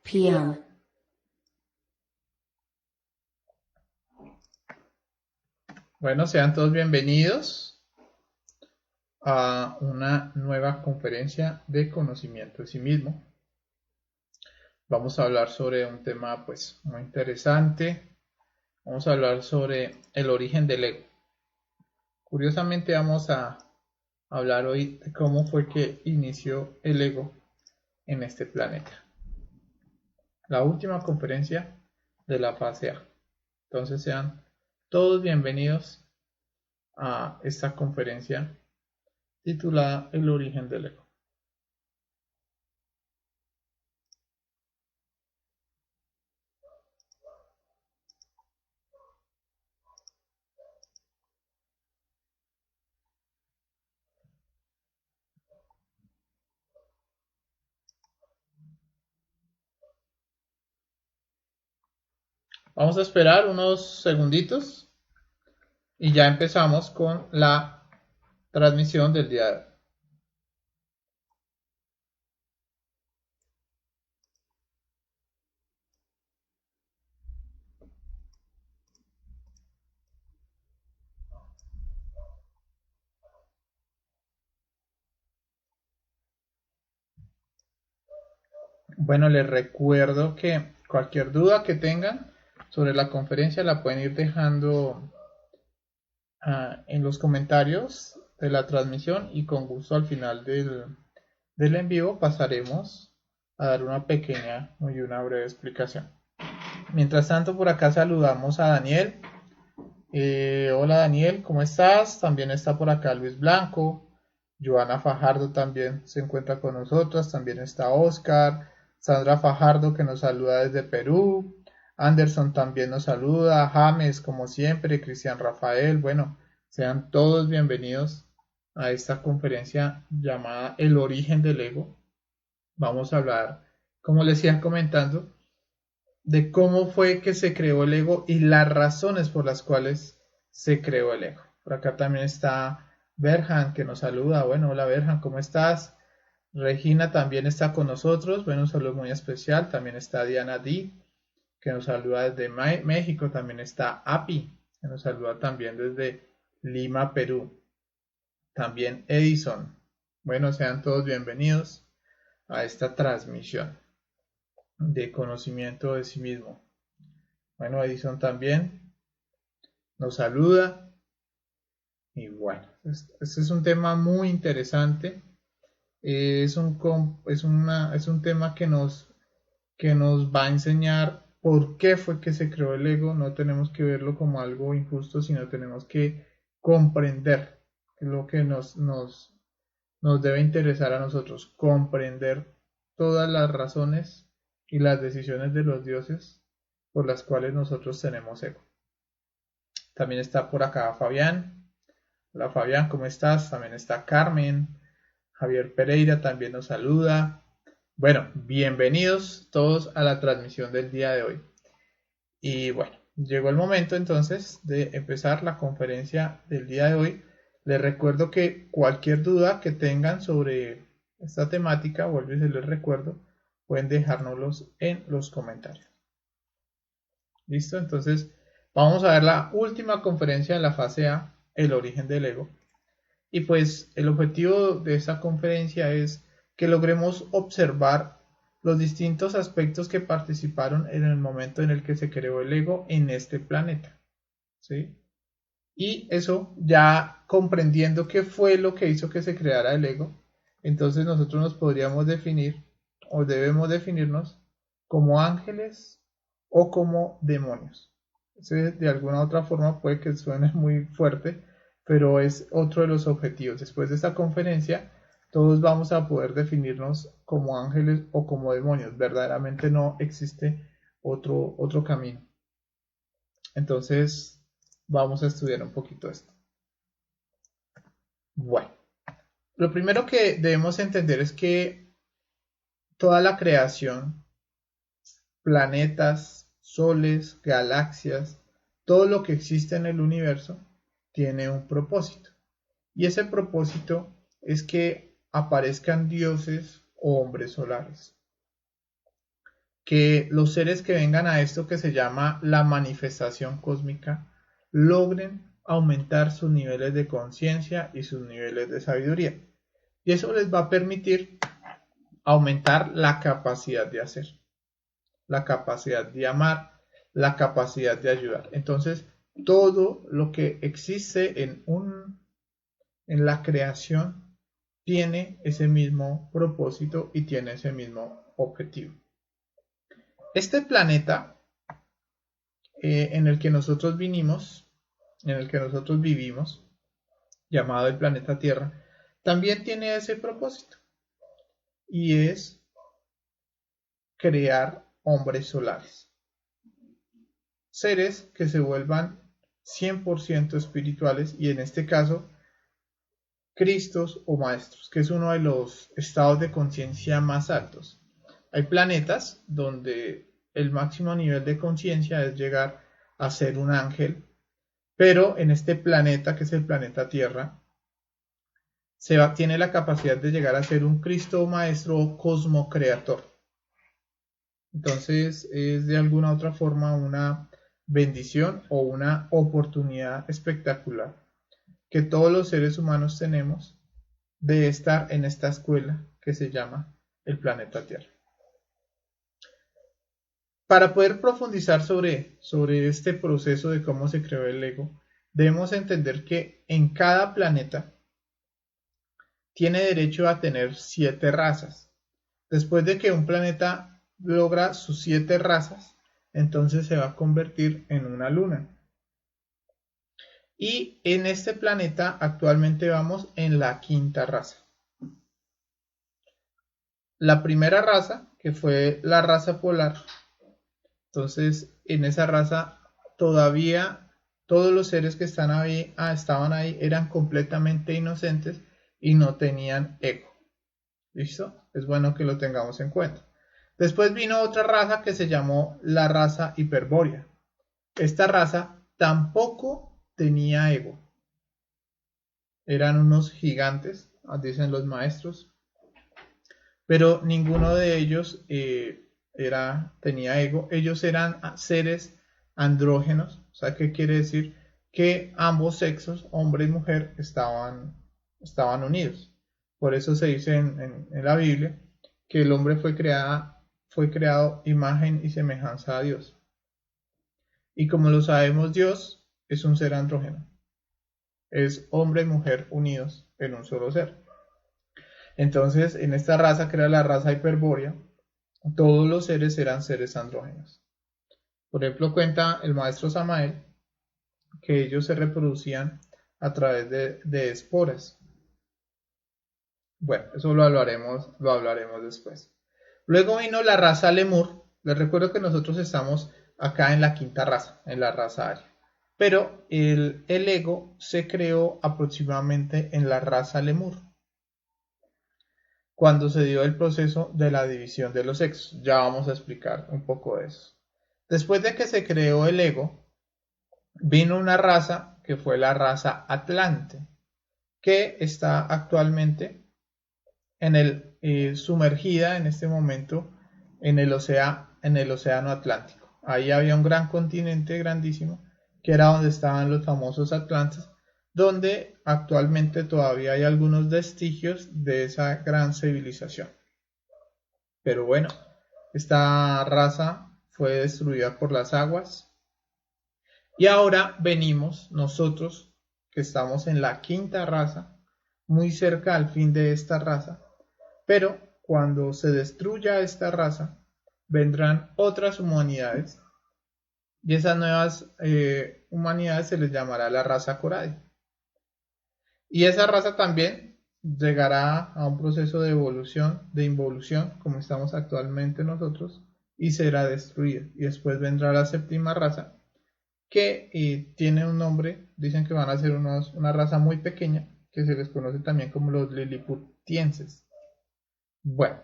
p.m. Bueno, sean todos bienvenidos a una nueva conferencia de conocimiento de sí mismo. Vamos a hablar sobre un tema pues muy interesante. Vamos a hablar sobre el origen del ego. Curiosamente vamos a hablar hoy de cómo fue que inició el ego en este planeta. La última conferencia de la fase A. Entonces sean todos bienvenidos a esta conferencia titulada El origen del ego. Vamos a esperar unos segunditos y ya empezamos con la transmisión del día de hoy. Bueno, les recuerdo que cualquier duda que tengan sobre la conferencia la pueden ir dejando en los comentarios de la transmisión y con gusto al final del en vivo pasaremos a dar una pequeña y una breve explicación. Mientras tanto, por acá saludamos a Daniel. Hola Daniel, ¿cómo estás? También está por acá Luis Blanco. Joana Fajardo también se encuentra con nosotros. También está Oscar. Sandra Fajardo que nos saluda desde Perú. Anderson también nos saluda. James, como siempre. Cristian Rafael. Bueno, sean todos bienvenidos a esta conferencia llamada El origen del ego. Vamos a hablar, como les iba comentando, de cómo fue que se creó el ego y las razones por las cuales se creó el ego. Por acá también está Berhan que nos saluda. Bueno, hola Berhan, ¿cómo estás? Regina también está con nosotros. Bueno, un saludo muy especial. También está Diana D que nos saluda desde México. También está Api que nos saluda también desde Lima, Perú. También Edison. Bueno, sean todos bienvenidos a esta transmisión de conocimiento de sí mismo. Bueno, Edison también nos saluda. Y bueno, este es un tema muy interesante. Es un tema que nos va a enseñar por qué fue que se creó el ego. No tenemos que verlo como algo injusto, sino tenemos que comprender lo que nos debe interesar a nosotros. Comprender todas las razones y las decisiones de los dioses por las cuales nosotros tenemos ego. También está por acá Fabián. Hola Fabián, ¿cómo estás? También está Carmen. Javier Pereira también nos saluda. Bueno, bienvenidos todos a la transmisión del día de hoy. Y bueno, llegó el momento entonces de empezar la conferencia del día de hoy. Les recuerdo que cualquier duda que tengan sobre esta temática, vuelvo y se les recuerdo, pueden dejárnoslos en los comentarios. ¿Listo? Entonces, vamos a ver la última conferencia de la fase A, el origen del ego. Y pues el objetivo de esta conferencia es que logremos observar los distintos aspectos que participaron en el momento en el que se creó el ego en este planeta. ¿Sí? Y eso ya comprendiendo qué fue lo que hizo que se creara el ego, entonces nosotros nos podríamos definir o debemos definirnos como ángeles o como demonios. De alguna otra forma puede que suene muy fuerte, pero es otro de los objetivos. Después de esta conferencia, todos vamos a poder definirnos como ángeles o como demonios. Verdaderamente no existe otro camino. Entonces, vamos a estudiar un poquito esto. Bueno, lo primero que debemos entender es que toda la creación, planetas, soles, galaxias, todo lo que existe en el universo tiene un propósito. Y ese propósito es que aparezcan dioses o hombres solares que los seres que vengan a esto que se llama la manifestación cósmica logren aumentar sus niveles de conciencia y sus niveles de sabiduría. Y eso les va a permitir aumentar la capacidad de hacer, la capacidad de amar, la capacidad de ayudar. Entonces, todo lo que existe en la creación tiene ese mismo propósito y tiene ese mismo objetivo. Este planeta en el que nosotros vinimos, en el que nosotros vivimos, llamado el planeta Tierra, también tiene ese propósito y es crear hombres solares, seres que se vuelvan 100% espirituales y en este caso Cristos o maestros, que es uno de los estados de conciencia más altos. Hay planetas donde el máximo nivel de conciencia es llegar a ser un ángel, pero en este planeta, que es el planeta Tierra, tiene la capacidad de llegar a ser un Cristo maestro o cosmocreator. Entonces es de alguna otra forma una bendición o una oportunidad espectacular que todos los seres humanos tenemos de estar en esta escuela que se llama el planeta Tierra. Para poder profundizar sobre este proceso de cómo se creó el ego, debemos entender que en cada planeta tiene derecho a tener 7 razas. Después de que un planeta logra sus 7 razas, entonces se va a convertir en una luna. Y en este planeta actualmente vamos en la 5ª raza. La primera raza, que fue la raza polar, entonces en esa raza todavía todos los seres que estaban ahí eran completamente inocentes y no tenían ego. ¿Listo? Es bueno que lo tengamos en cuenta. Después vino otra raza que se llamó la raza hiperbórea. Esta raza tampoco tenía ego. Eran unos gigantes, dicen los maestros, pero ninguno de ellos tenía ego. Ellos eran seres andrógenos. O sea, ¿qué quiere decir? Que ambos sexos, hombre y mujer, estaban unidos. Por eso se dice en la Biblia que el hombre fue creado imagen y semejanza a Dios. Y como lo sabemos, Dios es un ser andrógeno. Es hombre y mujer unidos en un solo ser. Entonces, en esta raza, que era la raza hiperbórea, todos los seres eran seres andrógenos. Por ejemplo, cuenta el maestro Samael que ellos se reproducían a través de esporas. Bueno, eso lo hablaremos después. Luego vino la raza Lemur. Les recuerdo que nosotros estamos acá en la 5ª raza, en la raza Aria. Pero el ego se creó aproximadamente en la raza Lemur, cuando se dio el proceso de la división de los sexos. Ya vamos a explicar un poco de eso. Después de que se creó el ego, vino una raza que fue la raza Atlante, que está actualmente sumergida en este momento en el océano Atlántico. Ahí había un gran continente grandísimo, que era donde estaban los famosos Atlantes, donde actualmente todavía hay algunos vestigios de esa gran civilización. Pero bueno, esta raza fue destruida por las aguas y ahora venimos nosotros, que estamos en la 5ª raza, muy cerca al fin de esta raza, pero cuando se destruya esta raza vendrán otras humanidades y esas nuevas humanidades se les llamará la raza Coradia. Y esa raza también llegará a un proceso de evolución, de involución, como estamos actualmente nosotros, y será destruida. Y después vendrá la 7ª raza, que tiene un nombre, dicen que van a ser una raza muy pequeña, que se les conoce también como los liliputienses. Bueno,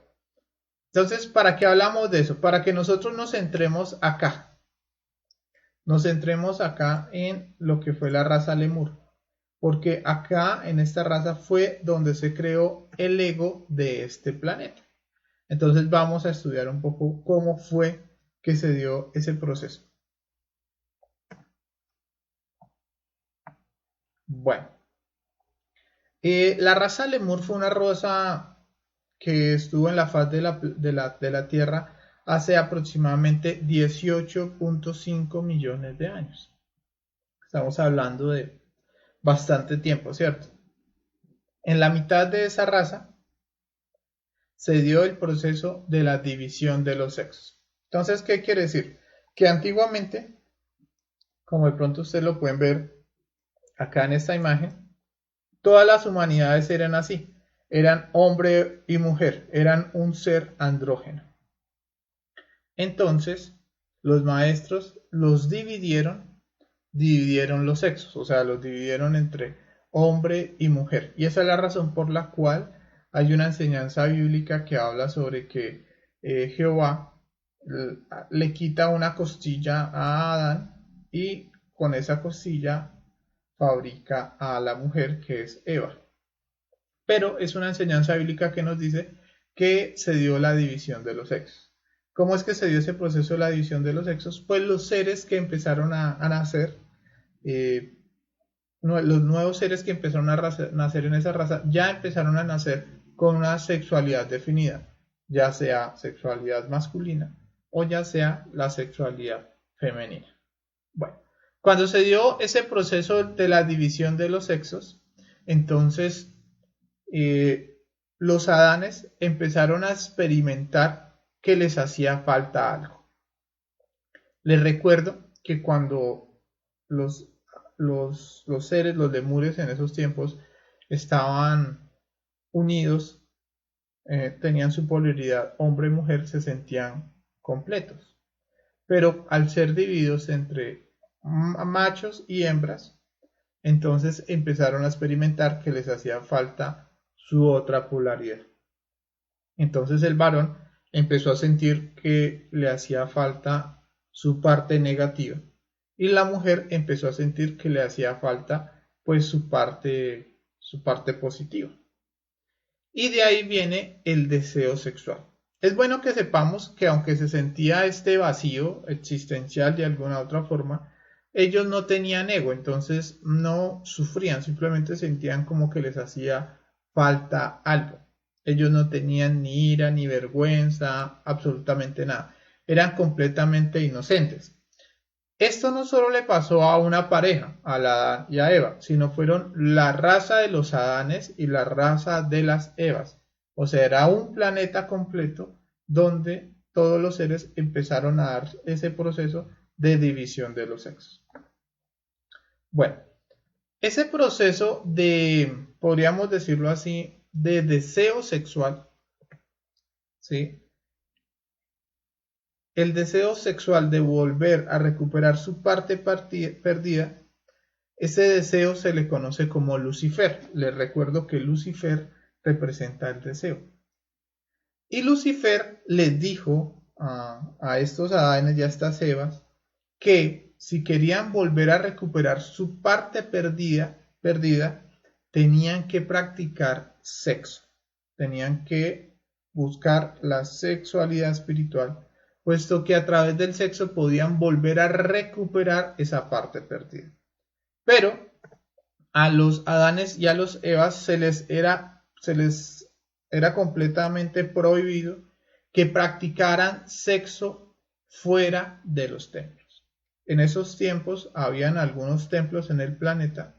entonces, ¿para qué hablamos de eso? Para que nosotros nos centremos acá. Nos centremos acá en lo que fue la raza Lemur. Porque acá en esta raza fue donde se creó el ego de este planeta. Entonces vamos a estudiar un poco cómo fue que se dio ese proceso. Bueno, la raza Lemur fue una raza que estuvo en la faz de la Tierra hace aproximadamente 18.5 millones de años. Estamos hablando de bastante tiempo, ¿cierto? En la mitad de esa raza se dio el proceso de la división de los sexos. Entonces, ¿qué quiere decir? Que antiguamente, como de pronto ustedes lo pueden ver acá en esta imagen, todas las humanidades eran así, eran hombre y mujer, eran un ser andrógeno. Entonces, los maestros los dividieron los sexos, o sea, los dividieron entre hombre y mujer. Y esa es la razón por la cual hay una enseñanza bíblica que habla sobre que Jehová le quita una costilla a Adán y con esa costilla fabrica a la mujer que es Eva. Pero es una enseñanza bíblica que nos dice que se dio la división de los sexos. ¿Cómo es que se dio ese proceso de la división de los sexos? Pues los seres que empezaron a nacer, eh, los nuevos seres que empezaron a nacer en esa raza, ya empezaron a nacer con una sexualidad definida, ya sea sexualidad masculina o ya sea la sexualidad femenina. Bueno, cuando se dio ese proceso de la división de los sexos, entonces los Adanes empezaron a experimentar que les hacía falta algo. Les recuerdo que cuando los, los seres, los lemures en esos tiempos, estaban unidos, tenían su polaridad hombre-mujer, se sentían completos. Pero al ser divididos entre machos y hembras, entonces empezaron a experimentar que les hacía falta su otra polaridad. Entonces el varón empezó a sentir que le hacía falta su parte negativa y la mujer empezó a sentir que le hacía falta pues su parte positiva. Y de ahí viene el deseo sexual. Es bueno que sepamos que aunque se sentía este vacío existencial de alguna otra forma, ellos no tenían ego, entonces no sufrían, simplemente sentían como que les hacía falta algo. Ellos no tenían ni ira, ni vergüenza, absolutamente nada. Eran completamente inocentes. Esto no solo le pasó a una pareja, a Adán y a Eva, sino fueron la raza de los Adanes y la raza de las Evas. O sea, era un planeta completo donde todos los seres empezaron a dar ese proceso de división de los sexos. Bueno, ese proceso de, podríamos decirlo así, de deseo sexual, ¿sí? El deseo sexual de volver a recuperar su parte perdida, ese deseo se le conoce como Lucifer. Les recuerdo que Lucifer representa el deseo. Y Lucifer les dijo a estos Adanes y a estas Evas que si querían volver a recuperar su parte perdida, tenían que practicar sexo. Tenían que buscar la sexualidad espiritual, puesto que a través del sexo podían volver a recuperar esa parte perdida. Pero a los Adanes y a los Evas se les era completamente prohibido que practicaran sexo fuera de los templos. En esos tiempos habían algunos templos en el planeta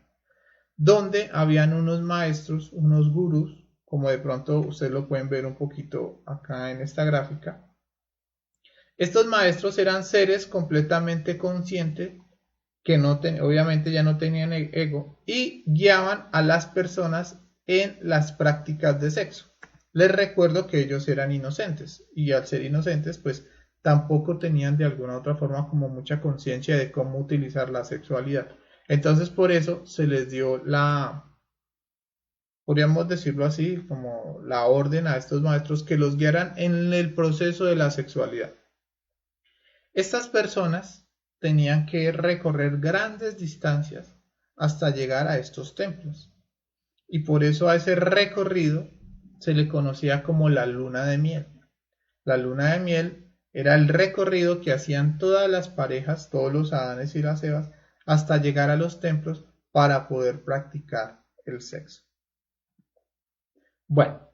donde habían unos maestros, unos gurús, como de pronto ustedes lo pueden ver un poquito acá en esta gráfica. Estos maestros eran seres completamente conscientes que obviamente ya no tenían ego y guiaban a las personas en las prácticas de sexo. Les recuerdo que ellos eran inocentes y al ser inocentes pues tampoco tenían de alguna otra forma como mucha conciencia de cómo utilizar la sexualidad. Entonces por eso se les dio podríamos decirlo así, como la orden a estos maestros que los guiaran en el proceso de la sexualidad. Estas personas tenían que recorrer grandes distancias hasta llegar a estos templos. Y por eso a ese recorrido se le conocía como la luna de miel. La luna de miel era el recorrido que hacían todas las parejas, todos los Adanes y las Evas, hasta llegar a los templos para poder practicar el sexo. Bueno,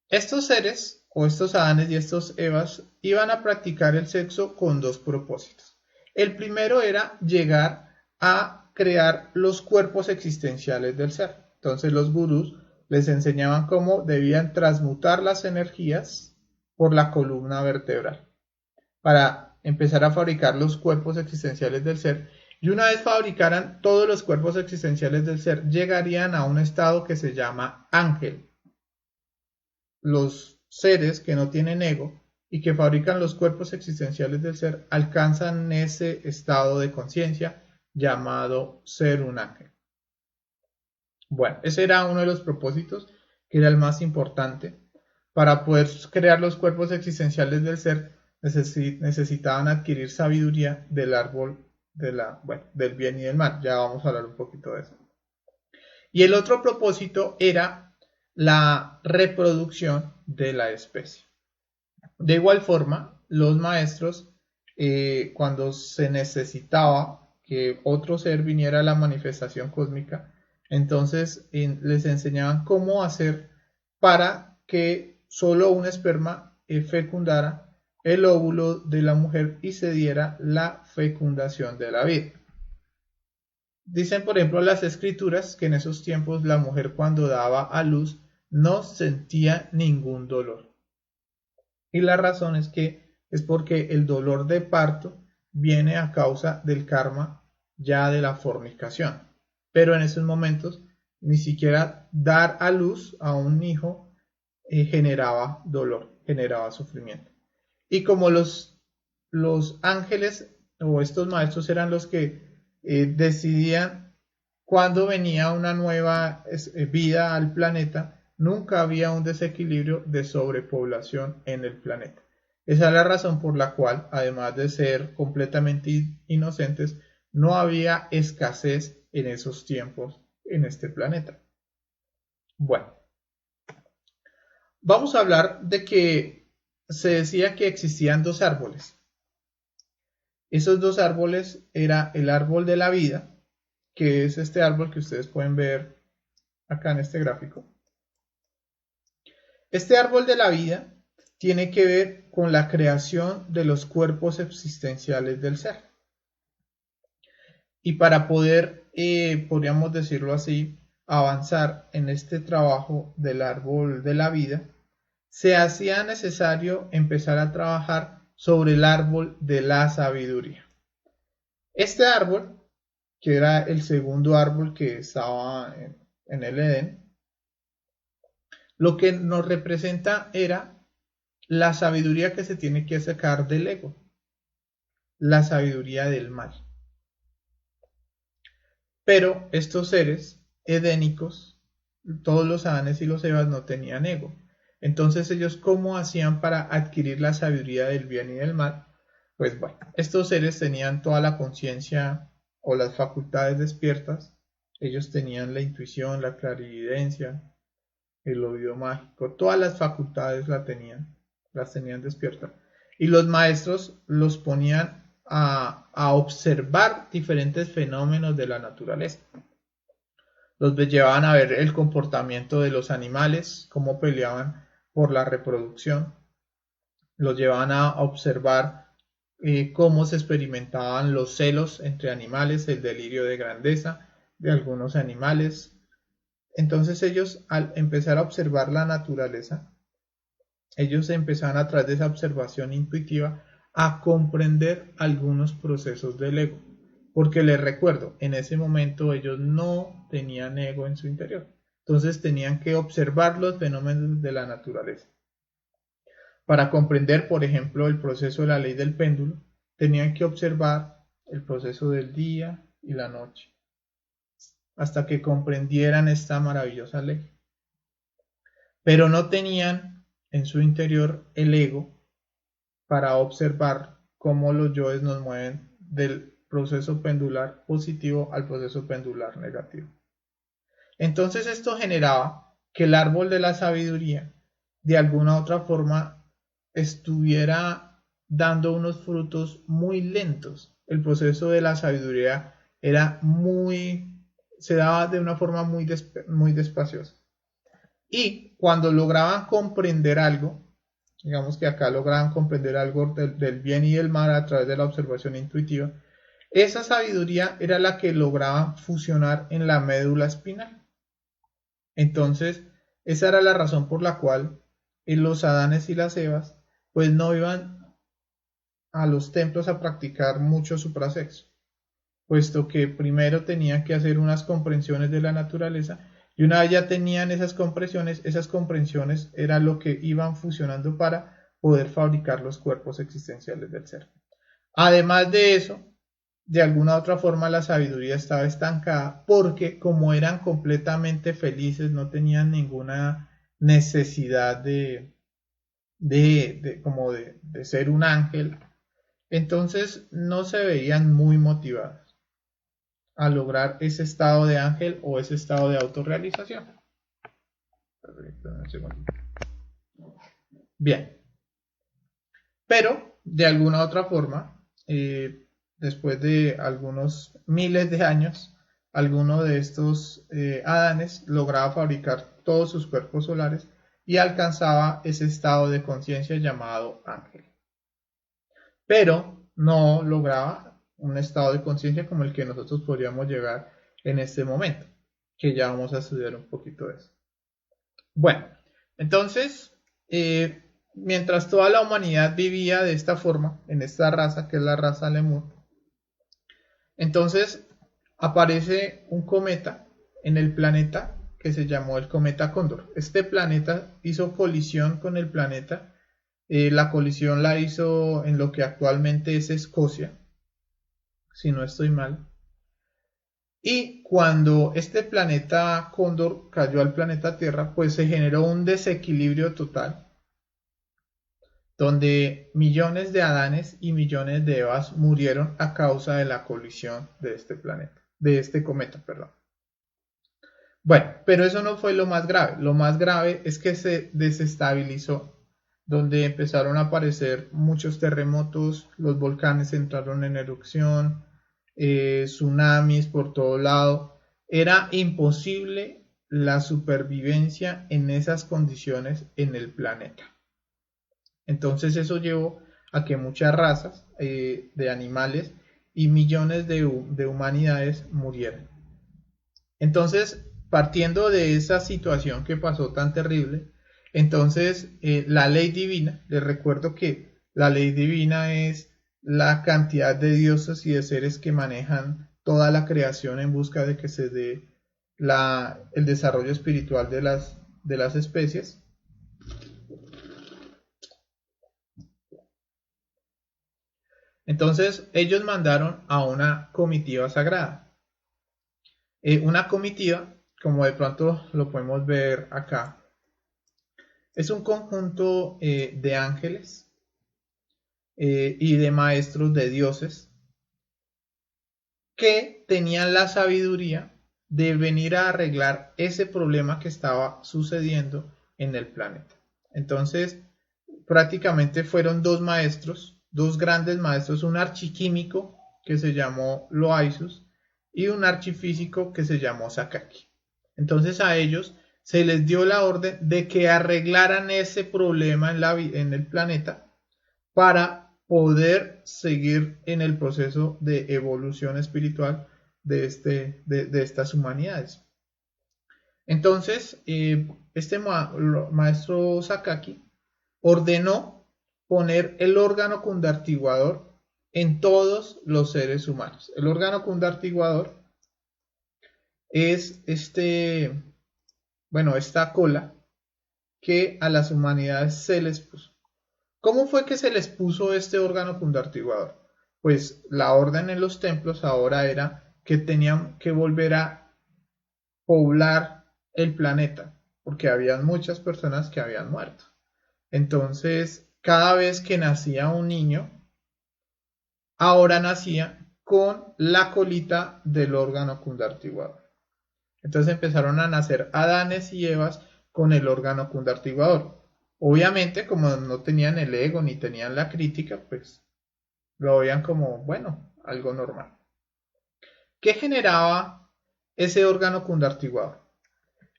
estos seres o estos Adanes y estos Evas iban a practicar el sexo con dos propósitos. El primero era llegar a crear los cuerpos existenciales del ser. Entonces los gurús les enseñaban cómo debían transmutar las energías por la columna vertebral para empezar a fabricar los cuerpos existenciales del ser. Y una vez fabricaran todos los cuerpos existenciales del ser, llegarían a un estado que se llama ángel. Los seres que no tienen ego y que fabrican los cuerpos existenciales del ser alcanzan ese estado de conciencia llamado ser un ángel. Bueno, ese era uno de los propósitos, que era el más importante. Para poder crear los cuerpos existenciales del ser, necesitaban adquirir sabiduría del árbol del bien y del mal. Ya vamos a hablar un poquito de eso. Y el otro propósito era la reproducción de la especie. De igual forma, los maestros, cuando se necesitaba que otro ser viniera a la manifestación cósmica, entonces les enseñaban cómo hacer para que solo un esperma fecundara el óvulo de la mujer y se diera la fecundación de la vida. Dicen, por ejemplo, las escrituras que en esos tiempos la mujer cuando daba a luz no sentía ningún dolor. Y la razón es porque el dolor de parto viene a causa del karma ya de la fornicación. Pero en esos momentos ni siquiera dar a luz a un hijo generaba dolor, generaba sufrimiento. Y como los ángeles o estos maestros eran los que decidían cuándo venía una nueva vida al planeta, nunca había un desequilibrio de sobrepoblación en el planeta. Esa es la razón por la cual, además de ser completamente inocentes, no había escasez en esos tiempos en este planeta. Bueno, vamos a hablar de que se decía que existían dos árboles. Esos dos árboles era el árbol de la vida, que es este árbol que ustedes pueden ver acá en este gráfico. Este árbol de la vida tiene que ver con la creación de los cuerpos existenciales del ser. Y para poder, podríamos decirlo así, avanzar en este trabajo del árbol de la vida, se hacía necesario empezar a trabajar sobre el árbol de la sabiduría. Este árbol, que era el segundo árbol que estaba en el Edén, lo que nos representa era la sabiduría que se tiene que sacar del ego, la sabiduría del mal. Pero estos seres edénicos, todos los Adanes y los Evas no tenían ego. Entonces ellos, ¿cómo hacían para adquirir la sabiduría del bien y del mal? Pues bueno, estos seres tenían toda la conciencia o las facultades despiertas. Ellos tenían la intuición, la clarividencia, el oído mágico, todas las facultades las tenían despiertas. Y los maestros los ponían a observar diferentes fenómenos de la naturaleza. Los llevaban a ver el comportamiento de los animales, cómo peleaban por la reproducción. Los llevaban a observar cómo se experimentaban los celos entre animales, el delirio de grandeza de algunos animales. Entonces ellos, al empezar a observar la naturaleza, ellos empezaron a través de esa observación intuitiva a comprender algunos procesos del ego. Porque les recuerdo, en ese momento ellos no tenían ego en su interior. Entonces tenían que observar los fenómenos de la naturaleza. Para comprender, por ejemplo, el proceso de la ley del péndulo, tenían que observar el proceso del día y la noche, hasta que comprendieran esta maravillosa ley. Pero no tenían en su interior el ego para observar cómo los yoes nos mueven del proceso pendular positivo al proceso pendular negativo. Entonces esto generaba que el árbol de la sabiduría de alguna u otra forma estuviera dando unos frutos muy lentos. El proceso de la sabiduría se daba de una forma muy despaciosa. Y cuando lograban comprender algo, digamos que acá lograban comprender algo del bien y del mal a través de la observación intuitiva, esa sabiduría era la que lograban fusionar en la médula espinal. Entonces, esa era la razón por la cual los Adanes y las Evas pues no iban a los templos a practicar mucho suprasexo, puesto que primero tenían que hacer unas comprensiones de la naturaleza y una vez ya tenían esas comprensiones era lo que iban fusionando para poder fabricar los cuerpos existenciales del ser. Además de eso, de alguna u otra forma la sabiduría estaba estancada porque como eran completamente felices, no tenían ninguna necesidad de ser un ángel, entonces no se veían muy motivados a lograr ese estado de ángel o ese estado de autorrealización. Bien, pero de alguna u otra forma, después de algunos miles de años, alguno de estos Adanes lograba fabricar todos sus cuerpos solares y alcanzaba ese estado de conciencia llamado ángel. Pero no lograba un estado de conciencia como el que nosotros podríamos llegar en este momento, que ya vamos a estudiar un poquito de eso. Bueno, entonces, mientras toda la humanidad vivía de esta forma, en esta raza, que es la raza Lemur, entonces aparece un cometa en el planeta que se llamó el cometa Cóndor. Este planeta hizo colisión con el planeta. La colisión la hizo en lo que actualmente es Escocia, si no estoy mal. Y cuando este planeta Cóndor cayó al planeta Tierra, pues se generó un desequilibrio total, donde millones de Adanes y millones de Evas murieron a causa de la colisión de este planeta, de este cometa, perdón. Bueno, pero eso no fue lo más grave. Lo más grave es que se desestabilizó, donde empezaron a aparecer muchos terremotos, los volcanes entraron en erupción, tsunamis por todo lado. Era imposible la supervivencia en esas condiciones en el planeta. Entonces eso llevó a que muchas razas de animales y millones de humanidades murieran. Entonces, partiendo de esa situación que pasó tan terrible, entonces la ley divina, les recuerdo que la ley divina es la cantidad de dioses y de seres que manejan toda la creación en busca de que se dé el desarrollo espiritual de las especies. Entonces ellos mandaron a una comitiva sagrada. Una comitiva, como de pronto lo podemos ver acá, es un conjunto de ángeles y de maestros de dioses que tenían la sabiduría de venir a arreglar ese problema que estaba sucediendo en el planeta. Entonces, prácticamente fueron dos maestros, dos grandes maestros, un archiquímico que se llamó Loaizus y un archifísico que se llamó Sakaki. Entonces a ellos se les dio la orden de que arreglaran ese problema en el planeta para poder seguir en el proceso de evolución espiritual de estas humanidades. Entonces, este maestro Sakaki ordenó poner el órgano cundartiguador en todos los seres humanos. El órgano cundartiguador es esta cola que a las humanidades se les puso. ¿Cómo fue que se les puso este órgano cundartiguador? Pues la orden en los templos ahora era que tenían que volver a poblar el planeta, porque habían muchas personas que habían muerto. Entonces, cada vez que nacía un niño, ahora nacía con la colita del órgano cundartiguador. Entonces empezaron a nacer Adanes y Evas con el órgano cundartiguador. Obviamente, como no tenían el ego ni tenían la crítica, pues lo veían como, bueno, algo normal. ¿Qué generaba ese órgano cundartiguador?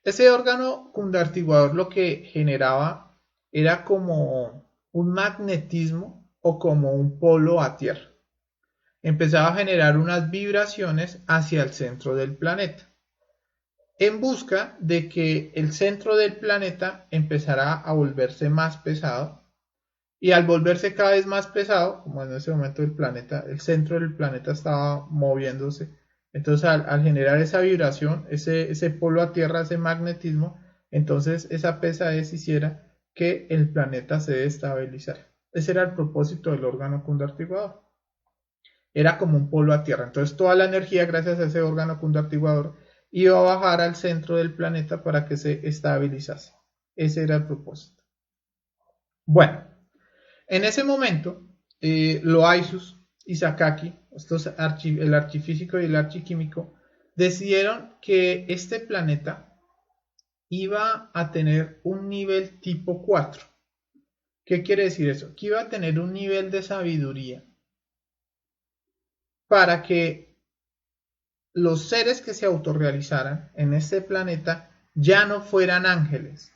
Ese órgano cundartiguador lo que generaba era como un magnetismo o como un polo a tierra. Empezaba a generar unas vibraciones hacia el centro del planeta, en busca de que el centro del planeta empezara a volverse más pesado, y al volverse cada vez más pesado, como en ese momento el centro del planeta estaba moviéndose, entonces al generar esa vibración, ese polo a tierra, ese magnetismo, entonces esa pesadez hiciera que el planeta se destabilizara. Ese era el propósito del órgano cundartiguador. Era como un polo a tierra. Entonces toda la energía, gracias a ese órgano cundartiguador, iba a bajar al centro del planeta para que se estabilizase. Ese era el propósito. Bueno, en ese momento, Loaizus y Sakaki, el archifísico y el archiquímico, decidieron que este planeta iba a tener un nivel tipo 4. ¿Qué quiere decir eso? Que iba a tener un nivel de sabiduría para que los seres que se autorrealizaran en este planeta ya no fueran ángeles,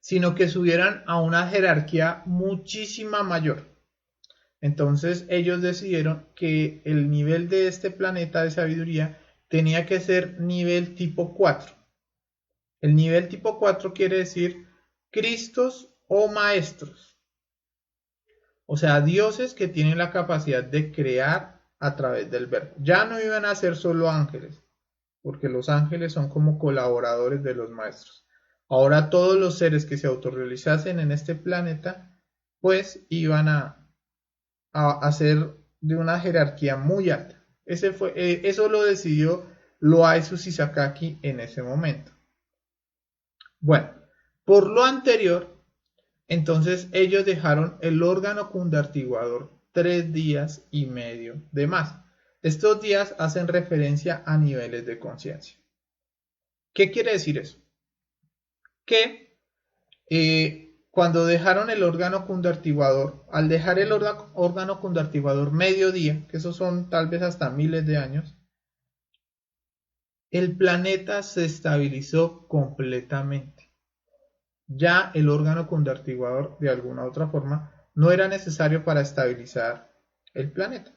sino que subieran a una jerarquía muchísima mayor. Entonces ellos decidieron que el nivel de este planeta de sabiduría tenía que ser nivel tipo 4. El nivel tipo 4 quiere decir Cristos o maestros, o sea, dioses que tienen la capacidad de crear a través del verbo. Ya no iban a ser solo ángeles, porque los ángeles son como colaboradores de los maestros. Ahora todos los seres que se autorrealizasen en este planeta, pues iban a ser de una jerarquía muy alta. Eso lo decidió Loaizus y Sakaki en ese momento. Bueno, por lo anterior, entonces ellos dejaron el órgano cundartiguador 3 días y medio de más. Estos días hacen referencia a niveles de conciencia. ¿Qué quiere decir eso? Que cuando dejaron el órgano cundartiguador, al dejar el órgano cundartiguador mediodía, que esos son tal vez hasta miles de años, el planeta se estabilizó completamente. Ya el órgano cundartiguador, de alguna u otra forma, no era necesario para estabilizar el planeta.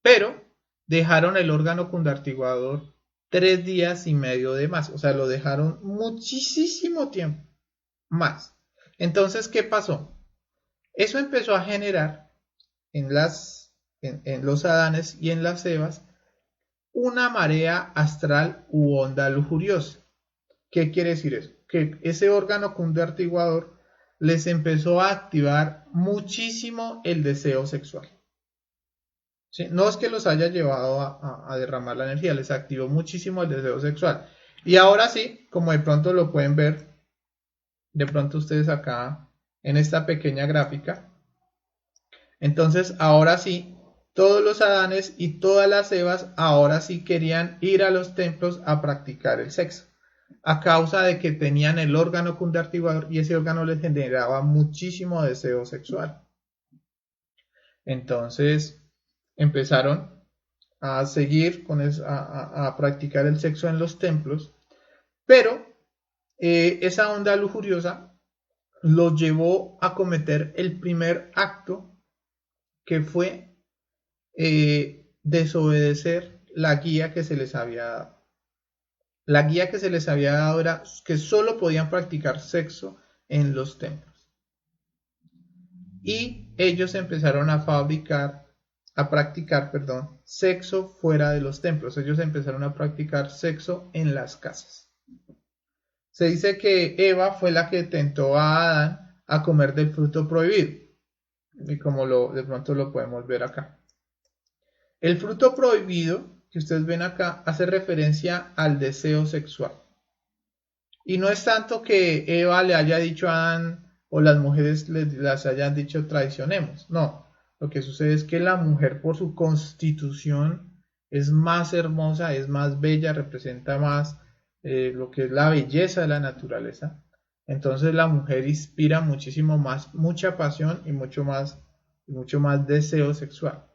Pero dejaron el órgano cundartiguador 3 días y medio de más, o sea, lo dejaron muchísimo tiempo más. Entonces, ¿qué pasó? Eso empezó a generar en los Adanes y en las Evas una marea astral u onda lujuriosa. ¿Qué quiere decir eso? Que ese órgano cundartiguador les empezó a activar muchísimo el deseo sexual. ¿Sí? No es que los haya llevado a derramar la energía, les activó muchísimo el deseo sexual. Y ahora sí, como de pronto lo pueden ver, de pronto ustedes acá en esta pequeña gráfica, entonces ahora sí, todos los Adanes y todas las Evas ahora sí querían ir a los templos a practicar el sexo, a causa de que tenían el órgano cundartiguador y ese órgano les generaba muchísimo deseo sexual. Entonces empezaron a seguir a practicar el sexo en los templos, pero esa onda lujuriosa los llevó a cometer el primer acto, que fue desobedecer la guía que se les había dado. La guía que se les había dado era que solo podían practicar sexo en los templos. Y ellos empezaron a practicar, sexo fuera de los templos. Ellos empezaron a practicar sexo en las casas. Se dice que Eva fue la que tentó a Adán a comer del fruto prohibido. Y como de pronto lo podemos ver acá. El fruto prohibido que ustedes ven acá hace referencia al deseo sexual. Y no es tanto que Eva le haya dicho a Adán o las mujeres las hayan dicho traicionemos. No, lo que sucede es que la mujer por su constitución es más hermosa, es más bella, representa más lo que es la belleza de la naturaleza. Entonces la mujer inspira muchísimo más, mucha pasión y mucho más deseo sexual.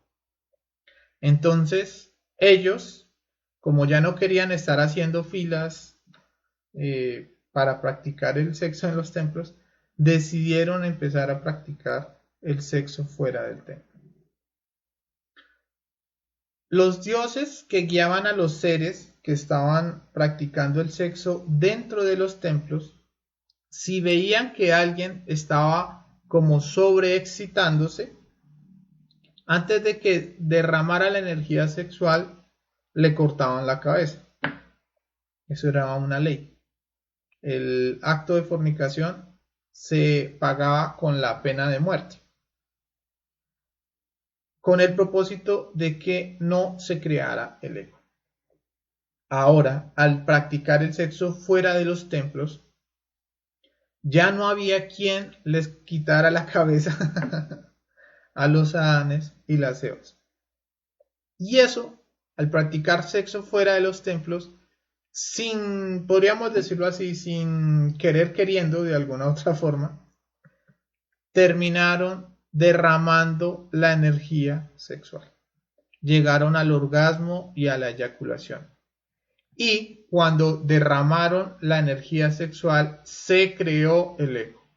Entonces ellos, como ya no querían estar haciendo filas para practicar el sexo en los templos, decidieron empezar a practicar el sexo fuera del templo. Los dioses que guiaban a los seres que estaban practicando el sexo dentro de los templos, si veían que alguien estaba como sobreexcitándose, antes de que derramara la energía sexual, le cortaban la cabeza. Eso era una ley. El acto de fornicación se pagaba con la pena de muerte, con el propósito de que no se creara el ego. Ahora, al practicar el sexo fuera de los templos, ya no había quien les quitara la cabeza a los Adanes y las Evas. Y eso, al practicar sexo fuera de los templos, sin, podríamos decirlo así, sin querer queriendo de alguna otra forma, terminaron derramando la energía sexual. Llegaron al orgasmo y a la eyaculación. Y cuando derramaron la energía sexual, se creó el ego.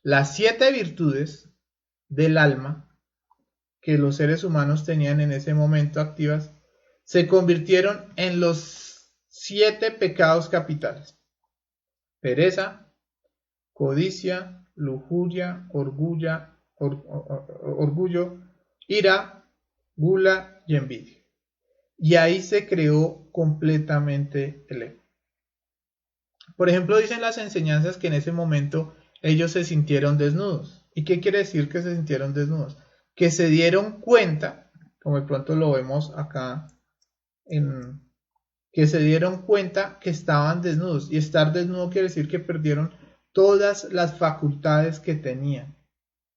Las 7 virtudes del alma que los seres humanos tenían en ese momento activas se convirtieron en los 7 pecados capitales: pereza, codicia, lujuria, orgullo, ira, gula y envidia. Y ahí se creó completamente el ego. Por ejemplo, dicen las enseñanzas que en ese momento ellos se sintieron desnudos. ¿Y qué quiere decir que se sintieron desnudos? Que se dieron cuenta, como de pronto lo vemos acá, que se dieron cuenta que estaban desnudos. Y estar desnudo quiere decir que perdieron todas las facultades que tenían.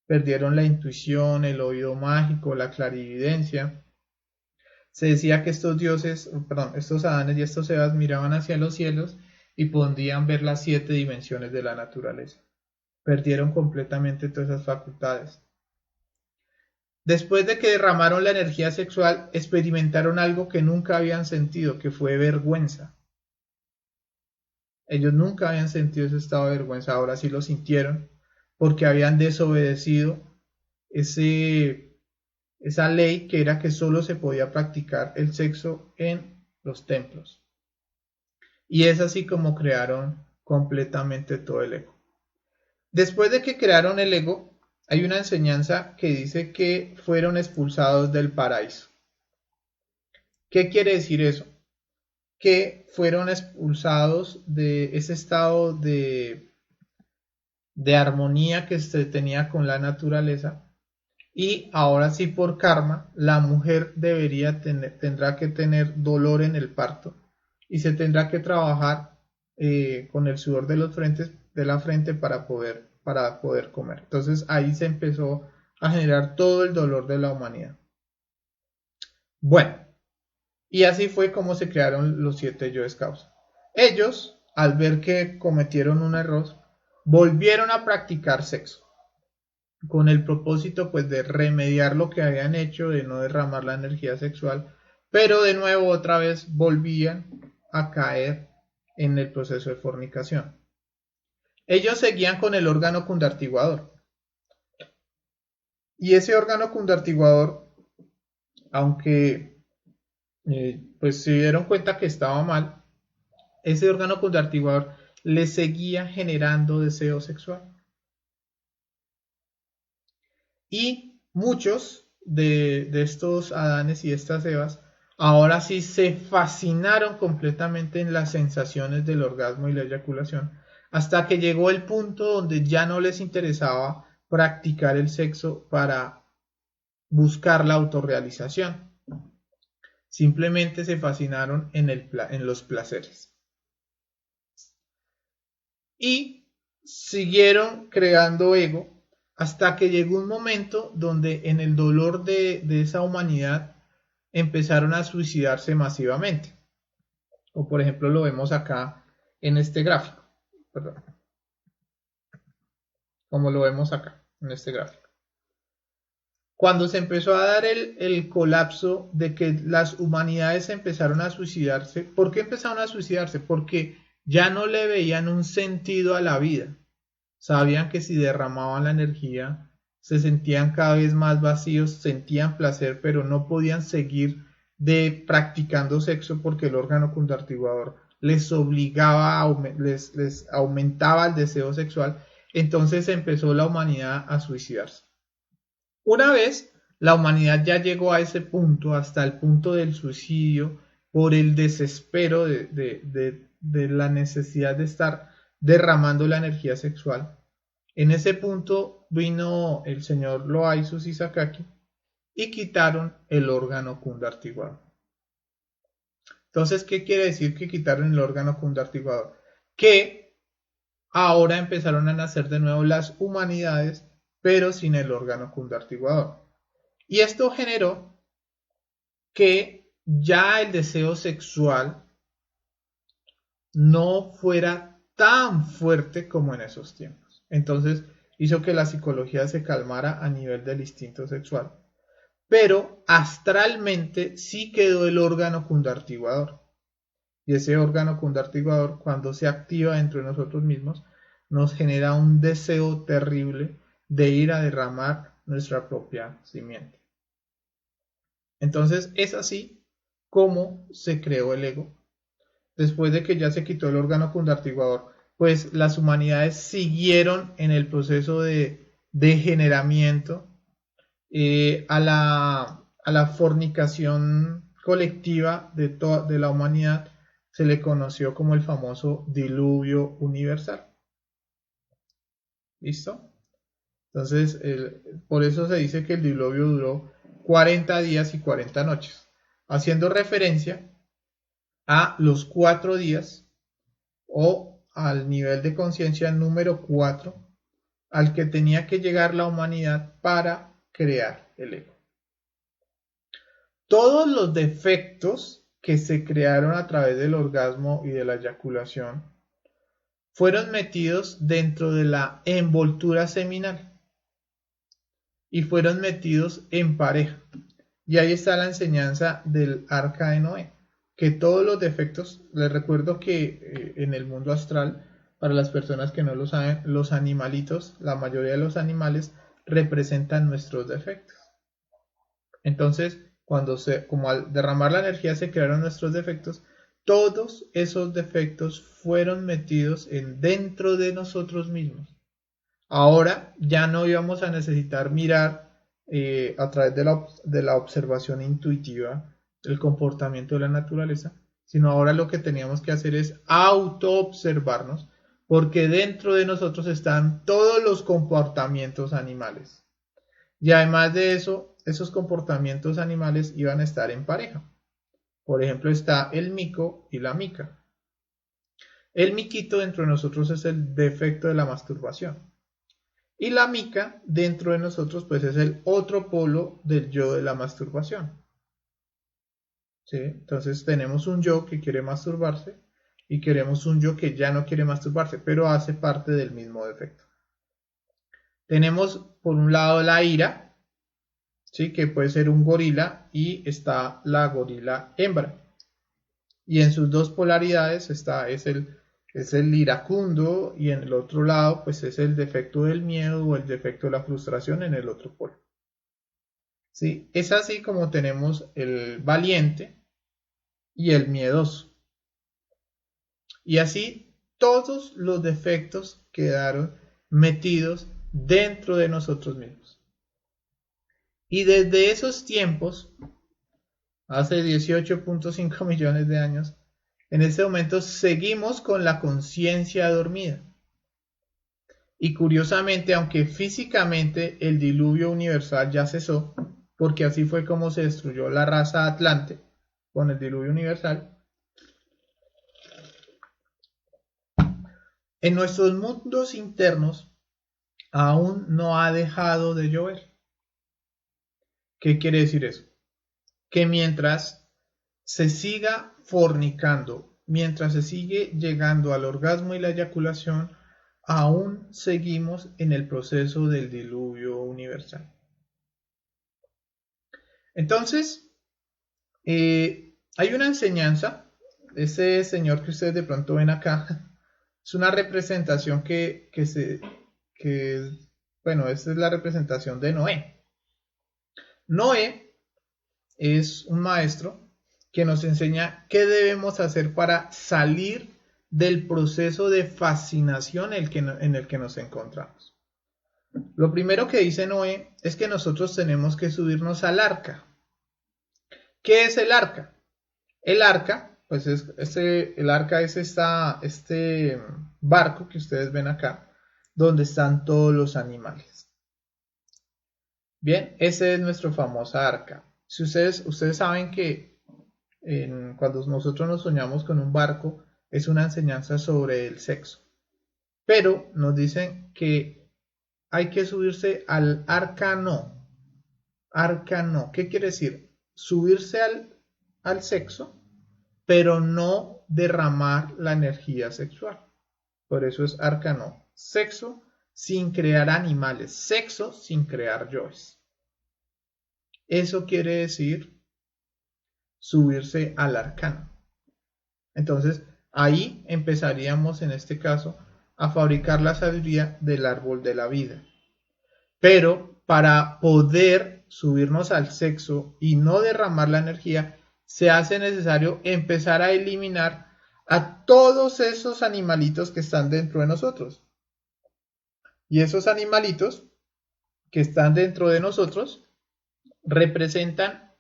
Perdieron la intuición, el oído mágico, la clarividencia. Se decía que estos Adanes y estos Evas miraban hacia los cielos y podían ver las 7 dimensiones de la naturaleza. Perdieron completamente todas esas facultades. Después de que derramaron la energía sexual, experimentaron algo que nunca habían sentido, que fue vergüenza. Ellos nunca habían sentido ese estado de vergüenza, ahora sí lo sintieron, porque habían desobedecido esa ley que era que solo se podía practicar el sexo en los templos. Y es así como crearon completamente todo el ego. Después de que crearon el ego, hay una enseñanza que dice que fueron expulsados del paraíso. ¿Qué quiere decir eso? Que fueron expulsados de ese estado de armonía que se tenía con la naturaleza, y ahora sí, por karma, la mujer tendrá que tener dolor en el parto y se tendrá que trabajar con el sudor de la frente para poder comer. Entonces ahí se empezó a generar todo el dolor de la humanidad. Bueno, y así fue como se crearon los 7 yoes causa. Ellos, al ver que cometieron un error, volvieron a practicar sexo, con el propósito pues de remediar lo que habían hecho, de no derramar la energía sexual, pero de nuevo otra vez volvían a caer en el proceso de fornicación. Ellos seguían con el órgano cundartiguador, y ese órgano cundartiguador, aunque pues se dieron cuenta que estaba mal, ese órgano cundartiguador les seguía generando deseo sexual. Y muchos de estos Adanes y estas Evas ahora sí se fascinaron completamente en las sensaciones del orgasmo y la eyaculación, hasta que llegó el punto donde ya no les interesaba practicar el sexo para buscar la autorrealización. Simplemente se fascinaron en los placeres. Y siguieron creando ego hasta que llegó un momento donde en el dolor de esa humanidad empezaron a suicidarse masivamente. O por ejemplo lo vemos acá en este gráfico. perdón, como lo vemos acá en este gráfico. Cuando se empezó a dar el colapso de que las humanidades empezaron a suicidarse, ¿por qué empezaron a suicidarse? Porque ya no le veían un sentido a la vida. Sabían que si derramaban la energía, se sentían cada vez más vacíos, sentían placer, pero no podían seguir practicando sexo porque el órgano condartiguador les obligaba, les aumentaba el deseo sexual. Entonces empezó la humanidad a suicidarse. Una vez la humanidad ya llegó a ese punto, hasta el punto del suicidio, por el desespero de la necesidad de estar derramando la energía sexual. En ese punto vino el señor Loaizu Sasaki y quitaron el órgano condartiguador. Entonces, ¿qué quiere decir que quitaron el órgano condartiguador? Que ahora empezaron a nacer de nuevo las humanidades, pero sin el órgano condartiguador. Y esto generó que ya el deseo sexual no fuera tan fuerte como en esos tiempos. Entonces hizo que la psicología se calmara a nivel del instinto sexual. Pero astralmente sí quedó el órgano condartiguador. Y ese órgano condartiguador, cuando se activa dentro de nosotros mismos, nos genera un deseo terrible de ir a derramar nuestra propia simiente. Entonces es así como se creó el ego. Después de que ya se quitó el órgano condartiguador, pues las humanidades siguieron en el proceso de degeneramiento, a la fornicación colectiva de la humanidad. Se le conoció como el famoso diluvio universal. ¿Listo? Entonces, por eso se dice que el diluvio duró 40 días y 40 noches, haciendo referencia a los 4 días o al nivel de conciencia número 4 al que tenía que llegar la humanidad para crear el ego. Todos los defectos que se crearon a través del orgasmo y de la eyaculación fueron metidos dentro de la envoltura seminal y fueron metidos en pareja. Y ahí está la enseñanza del arca de Noé, que todos los defectos, les recuerdo que en el mundo astral, para las personas que no lo saben, los animalitos, la mayoría de los animales representan nuestros defectos. Entonces, como al derramar la energía se crearon nuestros defectos, todos esos defectos fueron metidos dentro de nosotros mismos. Ahora ya no íbamos a necesitar mirar a través de la observación intuitiva el comportamiento de la naturaleza, sino ahora lo que teníamos que hacer es auto-observarnos, porque dentro de nosotros están todos los comportamientos animales. Y además de eso, esos comportamientos animales iban a estar en pareja. Por ejemplo, está el mico y la mica. El miquito dentro de nosotros es el defecto de la masturbación. Y la mica dentro de nosotros pues es el otro polo del yo de la masturbación. ¿Sí? Entonces tenemos un yo que quiere masturbarse y queremos un yo que ya no quiere masturbarse, pero hace parte del mismo defecto. Tenemos por un lado la ira, ¿sí? Que puede ser un gorila, y está la gorila hembra. Y en sus dos polaridades es el iracundo, y en el otro lado pues es el defecto del miedo o el defecto de la frustración en el otro polo. ¿Sí? Es así como tenemos el valiente y el miedoso. Y así todos los defectos quedaron metidos dentro de nosotros mismos. Y desde esos tiempos, hace 18.5 millones de años, en este momento seguimos con la conciencia dormida. Y curiosamente, aunque físicamente el diluvio universal ya cesó, porque así fue como se destruyó la raza Atlante con el diluvio universal, en nuestros mundos internos aún no ha dejado de llover. ¿Qué quiere decir eso? Que mientras se siga fornicando mientras se sigue llegando al orgasmo y la eyaculación, aún seguimos en el proceso del diluvio universal. Entonces, hay una enseñanza, ese señor que ustedes de pronto ven acá, es una representación bueno, esta es la representación de Noé. Noé es un maestro que nos enseña qué debemos hacer para salir del proceso de fascinación en el que nos encontramos. Lo primero que dice Noé es que nosotros tenemos que subirnos al arca. ¿Qué es el arca? El arca, pues el arca es este barco que ustedes ven acá, donde están todos los animales. Bien, ese es nuestro famosa arca. Si ustedes saben que cuando nosotros nos soñamos con un barco, es una enseñanza sobre el sexo. Pero nos dicen que hay que subirse al arca no. Arca no. ¿Qué quiere decir? Subirse al sexo, pero no derramar la energía sexual. Por eso es arca no. Sexo sin crear animales. Sexo sin crear yoes. Eso quiere decir subirse al arcano. Entonces, ahí empezaríamos en este caso a fabricar la sabiduría del árbol de la vida. Pero para poder subirnos al sexo y no derramar la energía, se hace necesario empezar a eliminar a todos esos animalitos que están dentro de nosotros. Y esos animalitos que están dentro de nosotros representan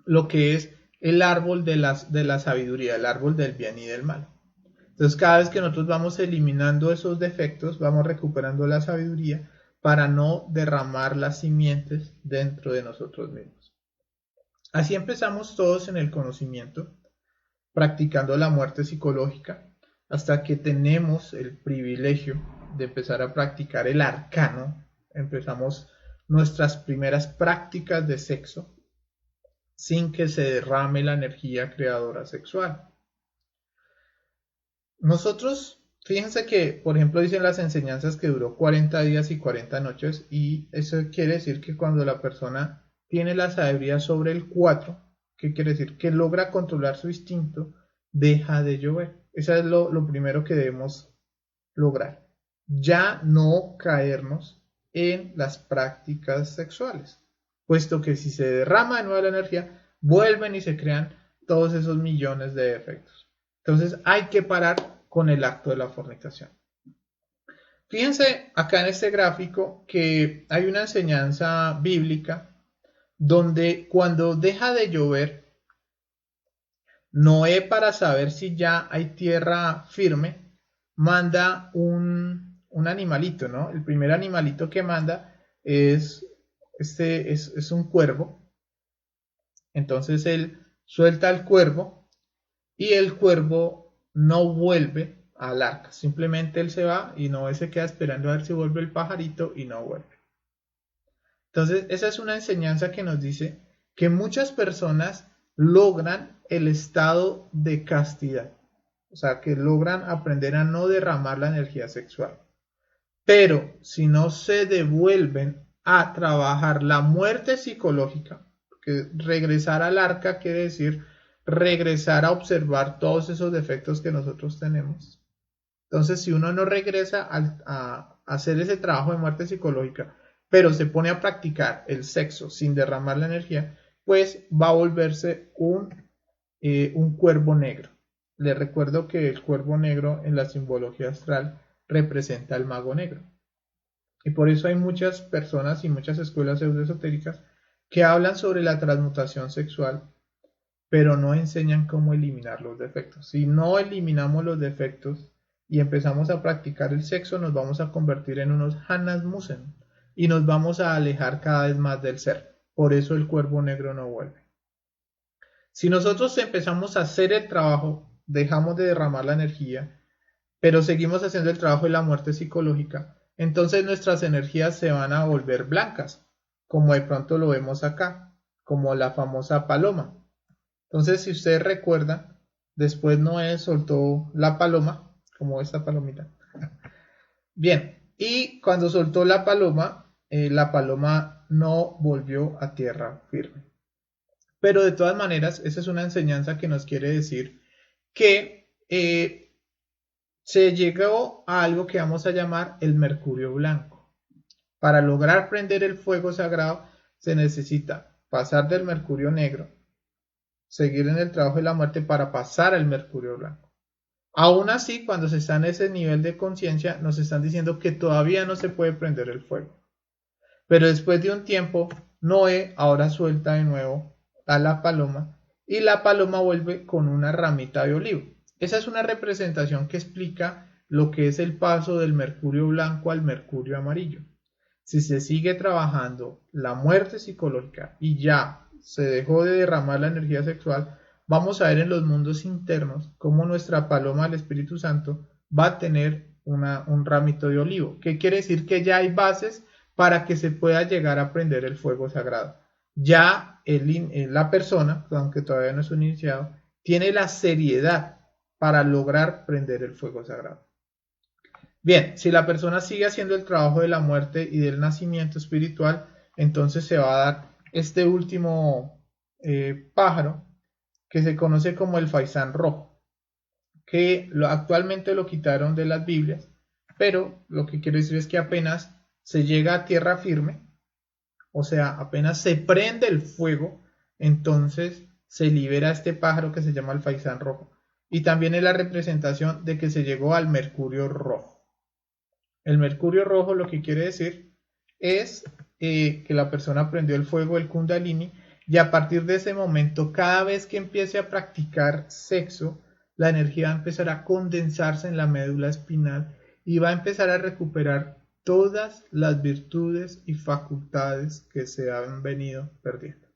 lo que es el árbol de la sabiduría, el árbol del bien y del mal. Entonces, cada vez que nosotros vamos eliminando esos defectos, vamos recuperando la sabiduría para no derramar las simientes dentro de nosotros mismos. Así empezamos todos en el conocimiento, practicando la muerte psicológica, hasta que tenemos el privilegio de empezar a practicar el arcano. Empezamos nuestras primeras prácticas de sexo sin que se derrame la energía creadora sexual. Nosotros, fíjense que, por ejemplo, dicen las enseñanzas que duró 40 días y 40 noches, y eso quiere decir que cuando la persona tiene la sabiduría sobre el 4, ¿qué quiere decir? Que logra controlar su instinto, deja de llover. Eso es lo primero que debemos lograr. Ya no caernos en las prácticas sexuales, puesto que si se derrama de nuevo la energía, vuelven y se crean todos esos millones de defectos. Entonces hay que parar con el acto de la fornicación. Fíjense acá en este gráfico que hay una enseñanza bíblica donde cuando deja de llover, Noé, para saber si ya hay tierra firme, manda un animalito, ¿no? El primer animalito que manda es un cuervo. Entonces él suelta al cuervo y el cuervo no vuelve al arca. Simplemente él se va y Noé se queda esperando a ver si vuelve el pajarito y no vuelve. Entonces esa es una enseñanza que nos dice que muchas personas logran el estado de castidad. O sea, que logran aprender a no derramar la energía sexual. Pero si no se devuelven a trabajar la muerte psicológica, que regresar al arca quiere decir regresar a observar todos esos defectos que nosotros tenemos. Entonces, si uno no regresa a hacer ese trabajo de muerte psicológica, pero se pone a practicar el sexo sin derramar la energía, pues va a volverse un cuervo negro. Les recuerdo que el cuervo negro en la simbología astral representa al mago negro. Y por eso hay muchas personas y muchas escuelas pseudoesotéricas que hablan sobre la transmutación sexual, pero no enseñan cómo eliminar los defectos. Si no eliminamos los defectos y empezamos a practicar el sexo, nos vamos a convertir en unos Hannas Musen y nos vamos a alejar cada vez más del ser. Por eso el cuervo negro no vuelve. Si nosotros empezamos a hacer el trabajo, dejamos de derramar la energía, pero seguimos haciendo el trabajo de la muerte psicológica, entonces nuestras energías se van a volver blancas, como de pronto lo vemos acá, como la famosa paloma. Entonces, si ustedes recuerdan, Después Noé soltó la paloma, como esta palomita. Bien, y cuando soltó la paloma no volvió a tierra firme. Pero de todas maneras, esa es una enseñanza que nos quiere decir que se llegó a algo que vamos a llamar el mercurio blanco. Para lograr prender el fuego sagrado se necesita pasar del mercurio negro, seguir en el trabajo de la muerte para pasar al mercurio blanco. Aún así, cuando se está en ese nivel de conciencia, nos están diciendo que todavía no se puede prender el fuego. Pero después de un tiempo, Noé ahora suelta de nuevo a la paloma y la paloma vuelve con una ramita de olivo. Esa es una representación que explica lo que es el paso del mercurio blanco al mercurio amarillo. Si se sigue trabajando la muerte psicológica y ya se dejó de derramar la energía sexual, vamos a ver en los mundos internos cómo nuestra paloma del Espíritu Santo va a tener un ramito de olivo. ¿Qué quiere decir? Que ya hay bases para que se pueda llegar a prender el fuego sagrado. Ya la persona, aunque todavía no es un iniciado, tiene la seriedad para lograr prender el fuego sagrado. Bien, si la persona sigue haciendo el trabajo de la muerte y del nacimiento espiritual, entonces se va a dar este último pájaro que se conoce como el faisán rojo, que actualmente lo quitaron de las Biblias, pero lo que quiero decir es que apenas se llega a tierra firme, o sea, apenas se prende el fuego, entonces se libera este pájaro que se llama el faisán rojo. Y también es la representación de que se llegó al mercurio rojo. El mercurio rojo lo que quiere decir es que la persona prendió el fuego del Kundalini y a partir de ese momento, cada vez que empiece a practicar sexo, la energía va a empezar a condensarse en la médula espinal y va a empezar a recuperar todas las virtudes y facultades que se han venido perdiendo.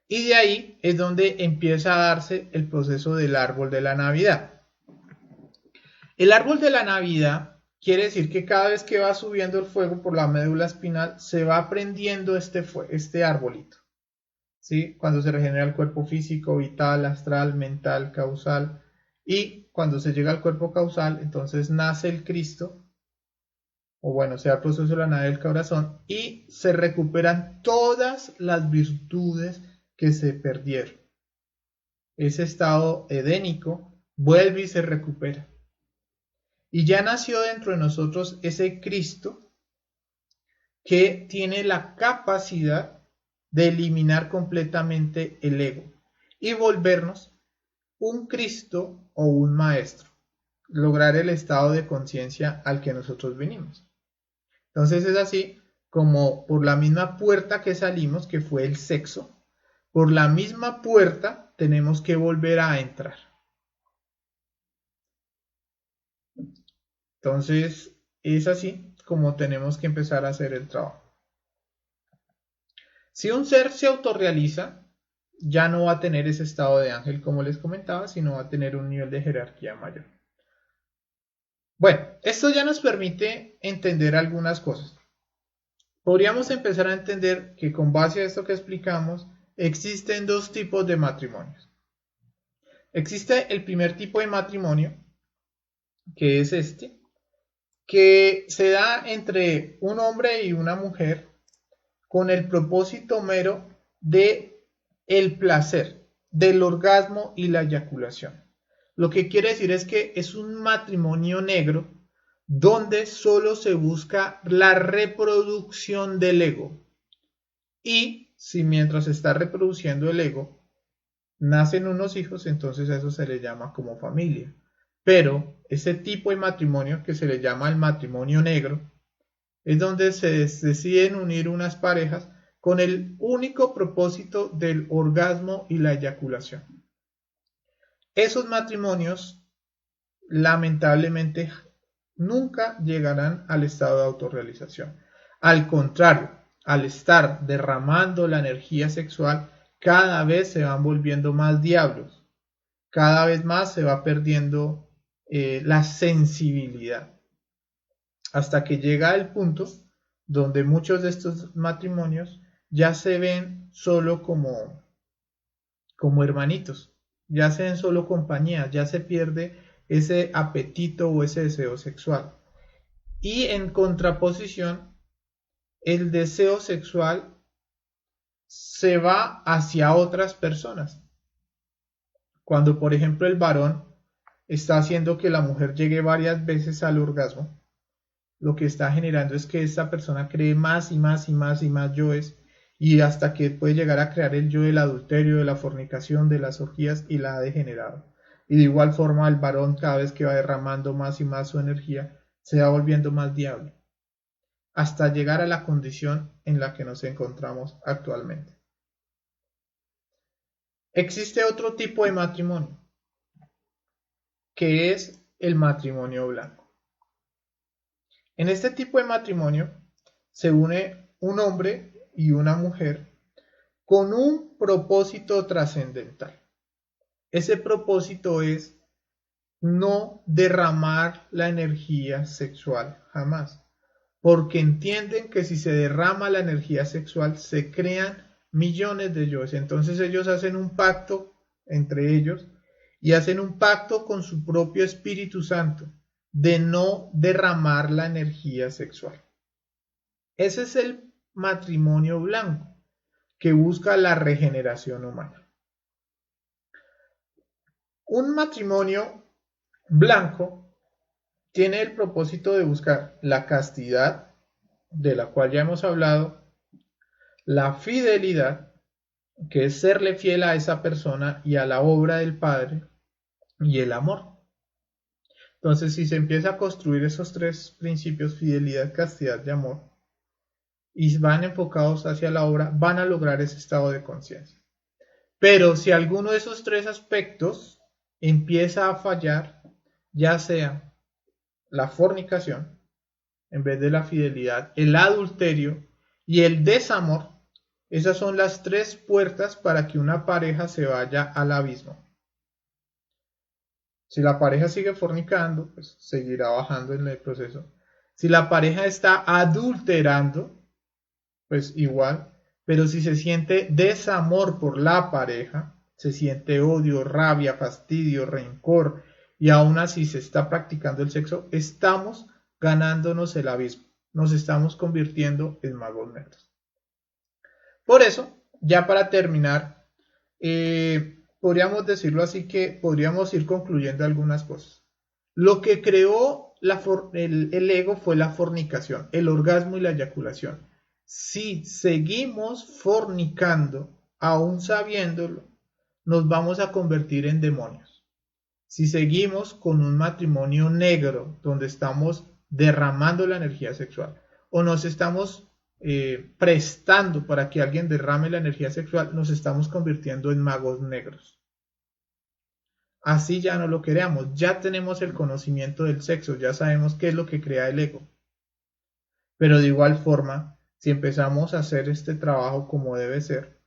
Y de ahí es donde empieza a darse el proceso del árbol de la Navidad. El árbol de la Navidad quiere decir que cada vez que va subiendo el fuego por la médula espinal, se va prendiendo este arbolito. ¿Sí? Cuando se regenera el cuerpo físico, vital, astral, mental, causal. Y cuando se llega al cuerpo causal, entonces nace el Cristo, o bueno, sea el proceso de la nave del corazón, y se recuperan todas las virtudes que se perdieron. Ese estado edénico vuelve y se recupera. Y ya nació dentro de nosotros ese Cristo que tiene la capacidad de eliminar completamente el ego y volvernos un Cristo o un maestro, lograr el estado de conciencia al que nosotros venimos. Entonces es así como por la misma puerta que salimos, que fue el sexo, por la misma puerta tenemos que volver a entrar. Entonces es así como tenemos que empezar a hacer el trabajo. Si un ser se autorrealiza, ya no va a tener ese estado de ángel como les comentaba, sino va a tener un nivel de jerarquía mayor. Bueno, esto ya nos permite entender algunas cosas. Podríamos empezar a entender que con base a esto que explicamos, existen dos tipos de matrimonios. Existe el primer tipo de matrimonio, que es este, que se da entre un hombre y una mujer con el propósito mero de el placer, del orgasmo y la eyaculación. Lo que quiere decir es que es un matrimonio negro donde solo se busca la reproducción del ego. Y si mientras se está reproduciendo el ego nacen unos hijos, entonces a eso se le llama como familia. Pero ese tipo de matrimonio que se le llama el matrimonio negro es donde se deciden unir unas parejas con el único propósito del orgasmo y la eyaculación. Esos matrimonios lamentablemente nunca llegarán al estado de autorrealización. Al contrario, al estar derramando la energía sexual, cada vez se van volviendo más diablos, cada vez más se va perdiendo la sensibilidad, hasta que llega el punto donde muchos de estos matrimonios ya se ven solo como hermanitos, ya sea en solo compañía, ya se pierde ese apetito o ese deseo sexual. Y en contraposición, el deseo sexual se va hacia otras personas. Cuando, por ejemplo, el varón está haciendo que la mujer llegue varias veces al orgasmo, lo que está generando es que esta persona cree más y más y más y más yoes, y hasta que puede llegar a crear el yo del adulterio, de la fornicación, de las orgías, y la ha degenerado. Y de igual forma el varón, cada vez que va derramando más y más su energía, se va volviendo más diablo, hasta llegar a la condición en la que nos encontramos actualmente. Existe otro tipo de matrimonio, que es el matrimonio blanco. En este tipo de matrimonio se une un hombre y una mujer con un propósito trascendental. Ese propósito es no derramar la energía sexual jamás, porque entienden que si se derrama la energía sexual se crean millones de yoes. Entonces ellos hacen un pacto entre ellos y hacen un pacto con su propio Espíritu Santo de no derramar la energía sexual. Ese es el matrimonio blanco que busca la regeneración humana. Un matrimonio blanco tiene el propósito de buscar la castidad, de la cual ya hemos hablado, la fidelidad, que es serle fiel a esa persona y a la obra del Padre, y el amor. Entonces, si se empieza a construir esos tres principios, fidelidad, castidad y amor, y van enfocados hacia la obra, van a lograr ese estado de conciencia. Pero si alguno de esos tres aspectos empieza a fallar, ya sea la fornicación, en vez de la fidelidad, el adulterio y el desamor, esas son las tres puertas para que una pareja se vaya al abismo. Si la pareja sigue fornicando, pues seguirá bajando en el proceso. Si la pareja está adulterando, pues igual. Pero si se siente desamor por la pareja, se siente odio, rabia, fastidio, rencor, y aún así se está practicando el sexo, estamos ganándonos el abismo. Nos estamos convirtiendo en magos negros. Por eso, ya para terminar, podríamos decirlo así que podríamos ir concluyendo algunas cosas. Lo que creó el ego fue la fornicación, el orgasmo y la eyaculación. Si seguimos fornicando, aún sabiéndolo, nos vamos a convertir en demonios. Si seguimos con un matrimonio negro donde estamos derramando la energía sexual o nos estamos prestando para que alguien derrame la energía sexual, nos estamos convirtiendo en magos negros. Así ya no lo queremos, ya tenemos el conocimiento del sexo, ya sabemos qué es lo que crea el ego. Pero de igual forma, si empezamos a hacer este trabajo como debe ser,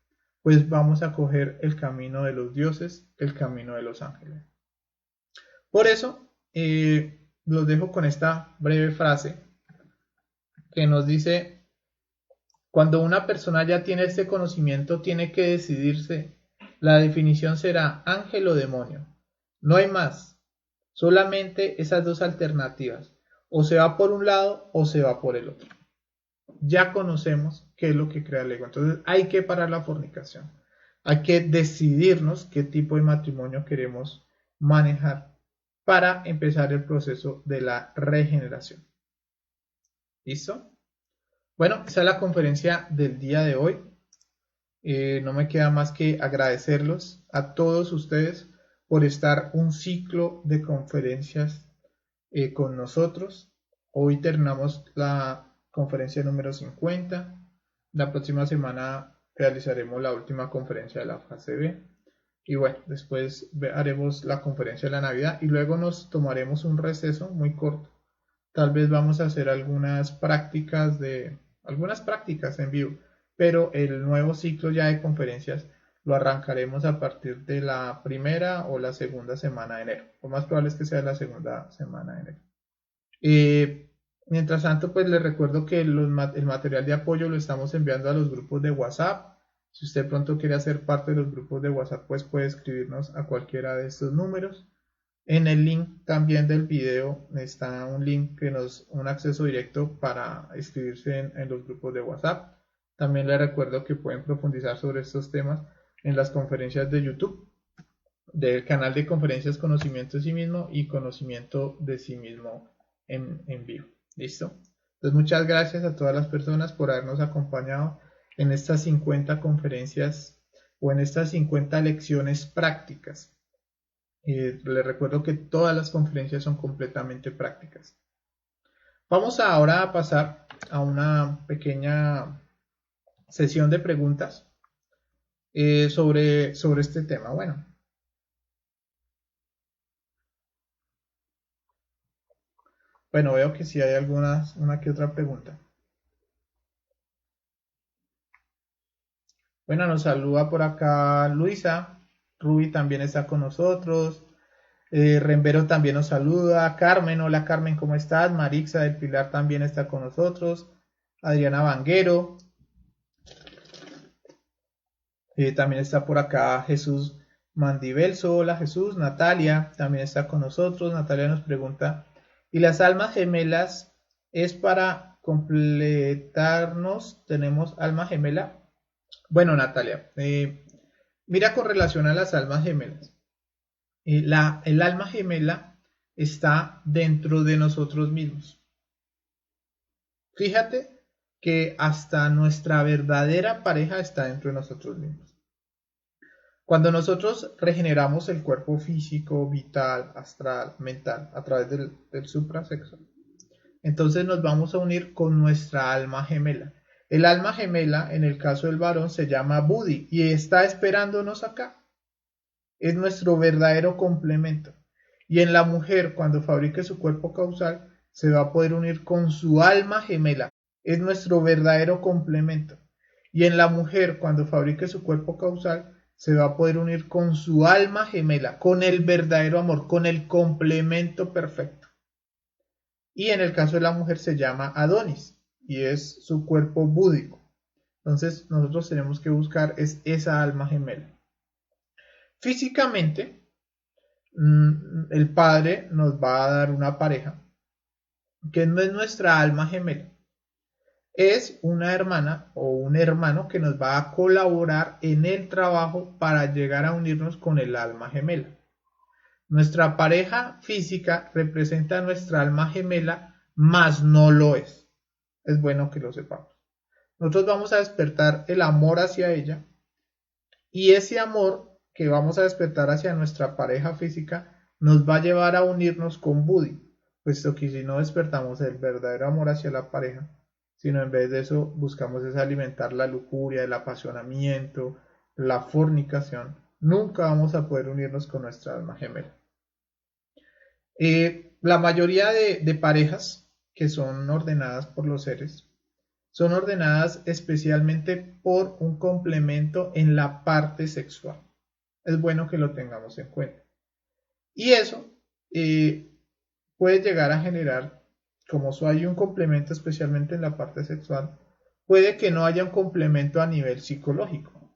pues vamos a coger el camino de los dioses, el camino de los ángeles. Por eso, los dejo con esta breve frase que nos dice: cuando una persona ya tiene este conocimiento, tiene que decidirse. La definición será ángel o demonio. No hay más. Solamente esas dos alternativas. O se va por un lado o se va por el otro. Ya conocemos qué es lo que crea el ego. Entonces hay que parar la fornicación. Hay que decidirnos qué tipo de matrimonio queremos manejar para empezar el proceso de la regeneración. ¿Listo? Bueno, esa es la conferencia del día de hoy. No me queda más que agradecerlos a todos ustedes por estar un ciclo de conferencias con nosotros. Hoy terminamos la conferencia número 50. La próxima semana realizaremos la última conferencia de la fase B. Y bueno, después haremos la conferencia de la Navidad y luego nos tomaremos un receso muy corto. Tal vez vamos a hacer algunas prácticas en vivo, pero el nuevo ciclo ya de conferencias lo arrancaremos a partir de la primera o la segunda semana de enero. Lo más probable es que sea la segunda semana de enero. Mientras tanto, pues les recuerdo que el material de apoyo lo estamos enviando a los grupos de WhatsApp Si usted pronto quiere hacer parte de los grupos de WhatsApp, pues puede escribirnos a cualquiera de estos números. En el link también del video está un link que un acceso directo para inscribirse en los grupos de WhatsApp. También les recuerdo que pueden profundizar sobre estos temas en las conferencias de YouTube del canal de conferencias Conocimiento de sí mismo y Conocimiento de sí mismo en vivo. ¿Listo? Entonces muchas gracias a todas las personas por habernos acompañado en estas 50 conferencias o en estas 50 lecciones prácticas. Les recuerdo que todas las conferencias son completamente prácticas. Vamos ahora a pasar a una pequeña sesión de preguntas sobre este tema. Bueno, veo que sí hay una que otra pregunta. Bueno, nos saluda por acá Luisa. Ruby también está con nosotros. Rembero también nos saluda. Carmen, hola Carmen, ¿cómo estás? Marixa del Pilar también está con nosotros. Adriana Vanguero. También está por acá Jesús Mandibelso. Hola Jesús. Natalia también está con nosotros. Natalia nos pregunta, ¿y las almas gemelas es para completarnos? ¿Tenemos alma gemela? Bueno, Natalia, mira con relación a las almas gemelas. El alma gemela está dentro de nosotros mismos. Fíjate que hasta nuestra verdadera pareja está dentro de nosotros mismos. Cuando nosotros regeneramos el cuerpo físico, vital, astral, mental, a través del suprasexo, entonces nos vamos a unir con nuestra alma gemela. El alma gemela, en el caso del varón, se llama Buddhi y está esperándonos acá. Es nuestro verdadero complemento. Y en la mujer, cuando fabrique su cuerpo causal, se va a poder unir con su alma gemela. Es nuestro verdadero complemento. Y en la mujer, cuando fabrique su cuerpo causal, se va a poder unir con su alma gemela, con el verdadero amor, con el complemento perfecto. Y en el caso de la mujer se llama Adonis y es su cuerpo búdico. Entonces nosotros tenemos que buscar esa alma gemela. Físicamente, el Padre nos va a dar una pareja que no es nuestra alma gemela. Es una hermana o un hermano que nos va a colaborar en el trabajo para llegar a unirnos con el alma gemela. Nuestra pareja física representa a nuestra alma gemela, mas no lo es. Es bueno que lo sepamos. Nosotros vamos a despertar el amor hacia ella y ese amor que vamos a despertar hacia nuestra pareja física nos va a llevar a unirnos con Buddhi, puesto que si no despertamos el verdadero amor hacia la pareja, sino en vez de eso buscamos es alimentar la lujuria, el apasionamiento, la fornicación, nunca vamos a poder unirnos con nuestra alma gemela. La mayoría de parejas que son ordenadas por los seres son ordenadas especialmente por un complemento en la parte sexual. Es bueno que lo tengamos en cuenta. Y eso puede llegar a generar, como hay un complemento especialmente en la parte sexual, puede que no haya un complemento a nivel psicológico.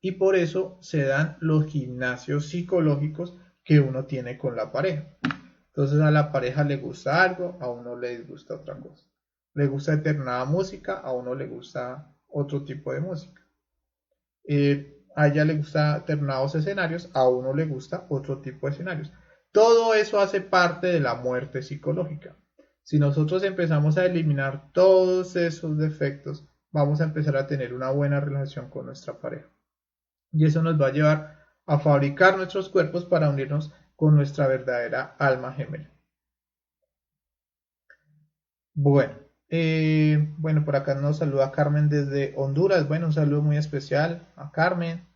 Y por eso se dan los gimnasios psicológicos que uno tiene con la pareja. Entonces a la pareja le gusta algo, a uno le gusta otra cosa. Le gusta determinada música, a uno le gusta otro tipo de música. A ella le gusta determinados escenarios, a uno le gusta otro tipo de escenarios. Todo eso hace parte de la muerte psicológica. Si nosotros empezamos a eliminar todos esos defectos, vamos a empezar a tener una buena relación con nuestra pareja. Y eso nos va a llevar a fabricar nuestros cuerpos para unirnos con nuestra verdadera alma gemela. Bueno, por acá nos saluda Carmen desde Honduras. Bueno, un saludo muy especial a Carmen.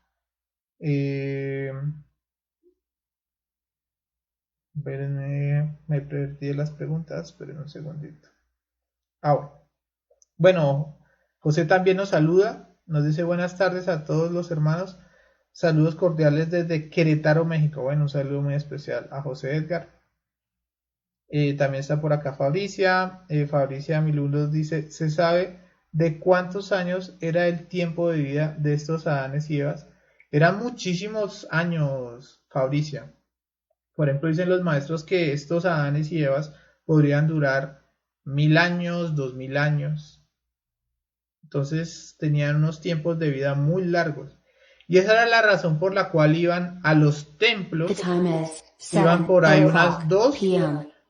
Espérenme, me perdí las preguntas, esperen un segundito. Bueno, José también nos saluda, nos dice buenas tardes a todos los hermanos. Saludos cordiales desde Querétaro, México. Bueno, un saludo muy especial a José Edgar. También está por acá Fabricia. Fabricia Milulos dice, ¿se sabe de cuántos años era el tiempo de vida de estos Adanes y Evas? Eran muchísimos años, Fabricia. Por ejemplo, dicen los maestros que estos Adanes y Evas podrían durar 1000 años, 2000 años. Entonces tenían unos tiempos de vida muy largos. Y esa era la razón por la cual iban a los templos. Iban por ahí unas 2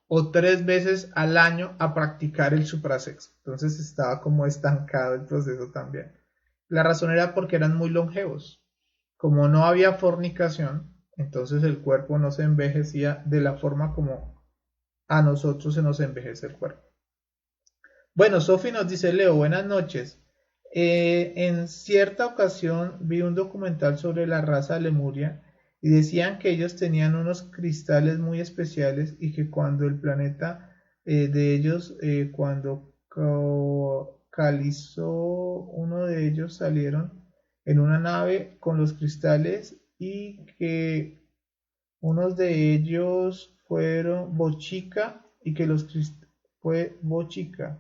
o 3 veces al año a practicar el suprasexo. Entonces estaba como estancado el proceso también. La razón era porque eran muy longevos. Como no había fornicación, entonces el cuerpo no se envejecía de la forma como a nosotros se nos envejece el cuerpo. Bueno, Sofi nos dice, Leo, buenas noches. En cierta ocasión vi un documental sobre la raza Lemuria y decían que ellos tenían unos cristales muy especiales y que cuando el planeta de ellos, cuando calizó uno de ellos, salieron en una nave con los cristales y que unos de ellos fueron Bochica y que fue Bochica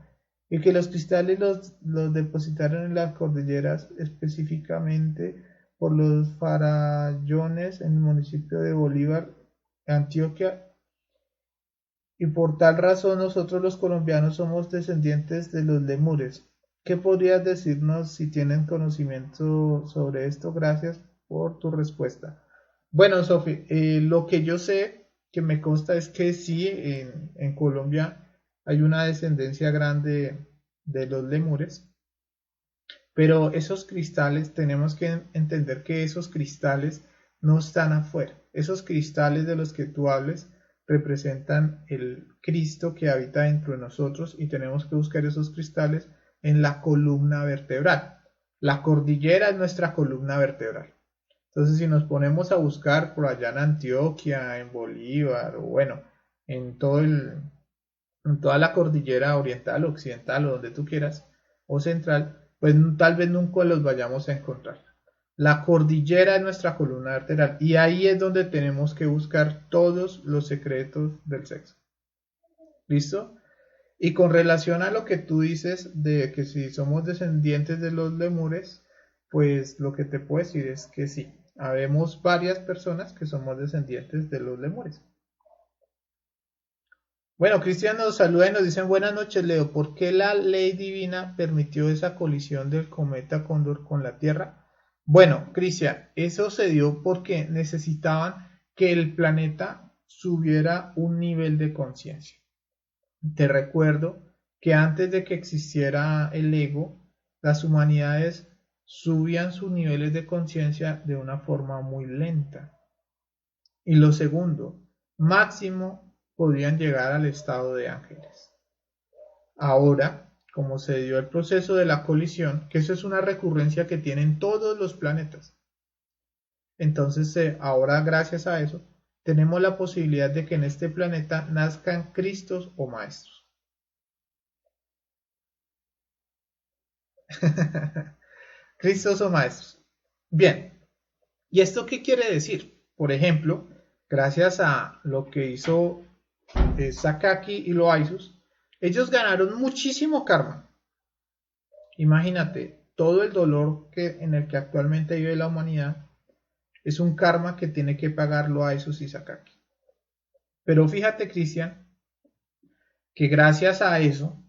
y que los cristales los depositaron en las cordilleras, específicamente por los farallones en el municipio de Bolívar, Antioquia, y por tal razón nosotros los colombianos somos descendientes de los lemures. ¿Qué podrías decirnos si tienen conocimiento sobre esto? Gracias por tu respuesta. Bueno, Sofi, lo que yo sé, que me consta, es que sí, en Colombia hay una descendencia grande de los lemures, pero esos cristales, tenemos que entender que esos cristales no están afuera. Esos cristales de los que tú hables representan el Cristo que habita dentro de nosotros y tenemos que buscar esos cristales en la columna vertebral. La cordillera es nuestra columna vertebral. Entonces, si nos ponemos a buscar por allá en Antioquia, en Bolívar, o bueno, en en toda la cordillera oriental, occidental, o donde tú quieras, o central, pues tal vez nunca los vayamos a encontrar. La cordillera es nuestra columna vertebral y ahí es donde tenemos que buscar todos los secretos del sexo. ¿Listo? Y con relación a lo que tú dices de que si somos descendientes de los lemures, pues lo que te puedo decir es que sí, habemos varias personas que somos descendientes de los lemures. Bueno, Cristian nos saluda y nos dicen buenas noches, Leo. ¿Por qué la ley divina permitió esa colisión del cometa Cóndor con la Tierra? Bueno, Cristian, eso se dio porque necesitaban que el planeta subiera un nivel de conciencia. Te recuerdo que antes de que existiera el ego, las humanidades subían sus niveles de conciencia de una forma muy lenta. Y lo segundo, máximo podían llegar al estado de ángeles. Ahora, como se dio el proceso de la colisión, que eso es una recurrencia que tienen todos los planetas, entonces ahora gracias a eso tenemos la posibilidad de que en este planeta nazcan Cristos o maestros. Cristos o maestros. Bien, ¿y esto qué quiere decir? Por ejemplo, gracias a lo que hizo Sakaki y Loaizus, ellos ganaron muchísimo karma. Imagínate, todo el dolor en el que actualmente vive la humanidad es un karma que tiene que pagar Loaizus y Sakaki. Pero fíjate, Cristian, que gracias a eso,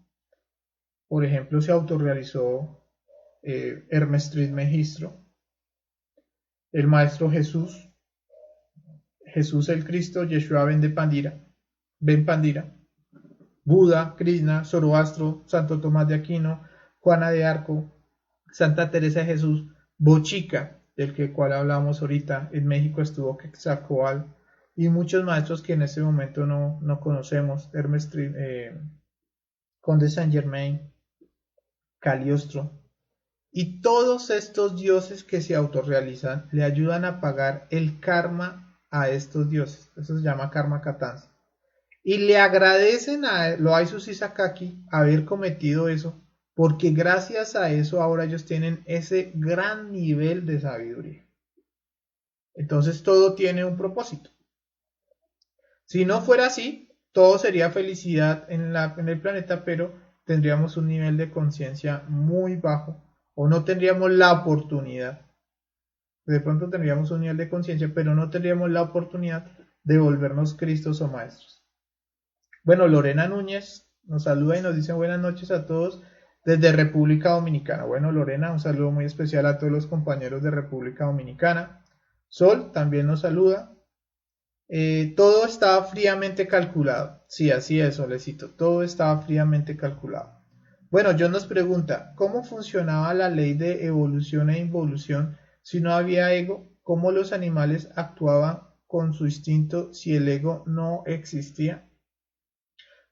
por ejemplo, se autorrealizó Hermes Trismegistro, el Maestro Jesús, Jesús el Cristo, Yeshua Ben Pandira, Buda, Krishna, Zoroastro, Santo Tomás de Aquino, Juana de Arco, Santa Teresa de Jesús, Bochica, del cual hablamos ahorita, en México estuvo Quetzalcóatl, y muchos maestros que en este momento no conocemos, Hermes Conde Saint Germain, Caliostro, y todos estos dioses que se autorrealizan le ayudan a pagar el karma a estos dioses. Eso se llama karma katanza. Y le agradecen a Loaizus y Sakaki haber cometido eso, porque gracias a eso ahora ellos tienen ese gran nivel de sabiduría. Entonces todo tiene un propósito. Si no fuera así, todo sería felicidad en el planeta, pero tendríamos un nivel de conciencia muy bajo o no tendríamos la oportunidad. De pronto tendríamos un nivel de conciencia, pero no tendríamos la oportunidad de volvernos Cristos o maestros. Bueno, Lorena Núñez nos saluda y nos dice buenas noches a todos desde República Dominicana. Bueno, Lorena, un saludo muy especial a todos los compañeros de República Dominicana. Sol también nos saluda. Todo estaba fríamente calculado. Sí, así es, Solecito. Todo estaba fríamente calculado. Bueno, John nos pregunta, ¿cómo funcionaba la ley de evolución e involución si no había ego? ¿Cómo los animales actuaban con su instinto si el ego no existía?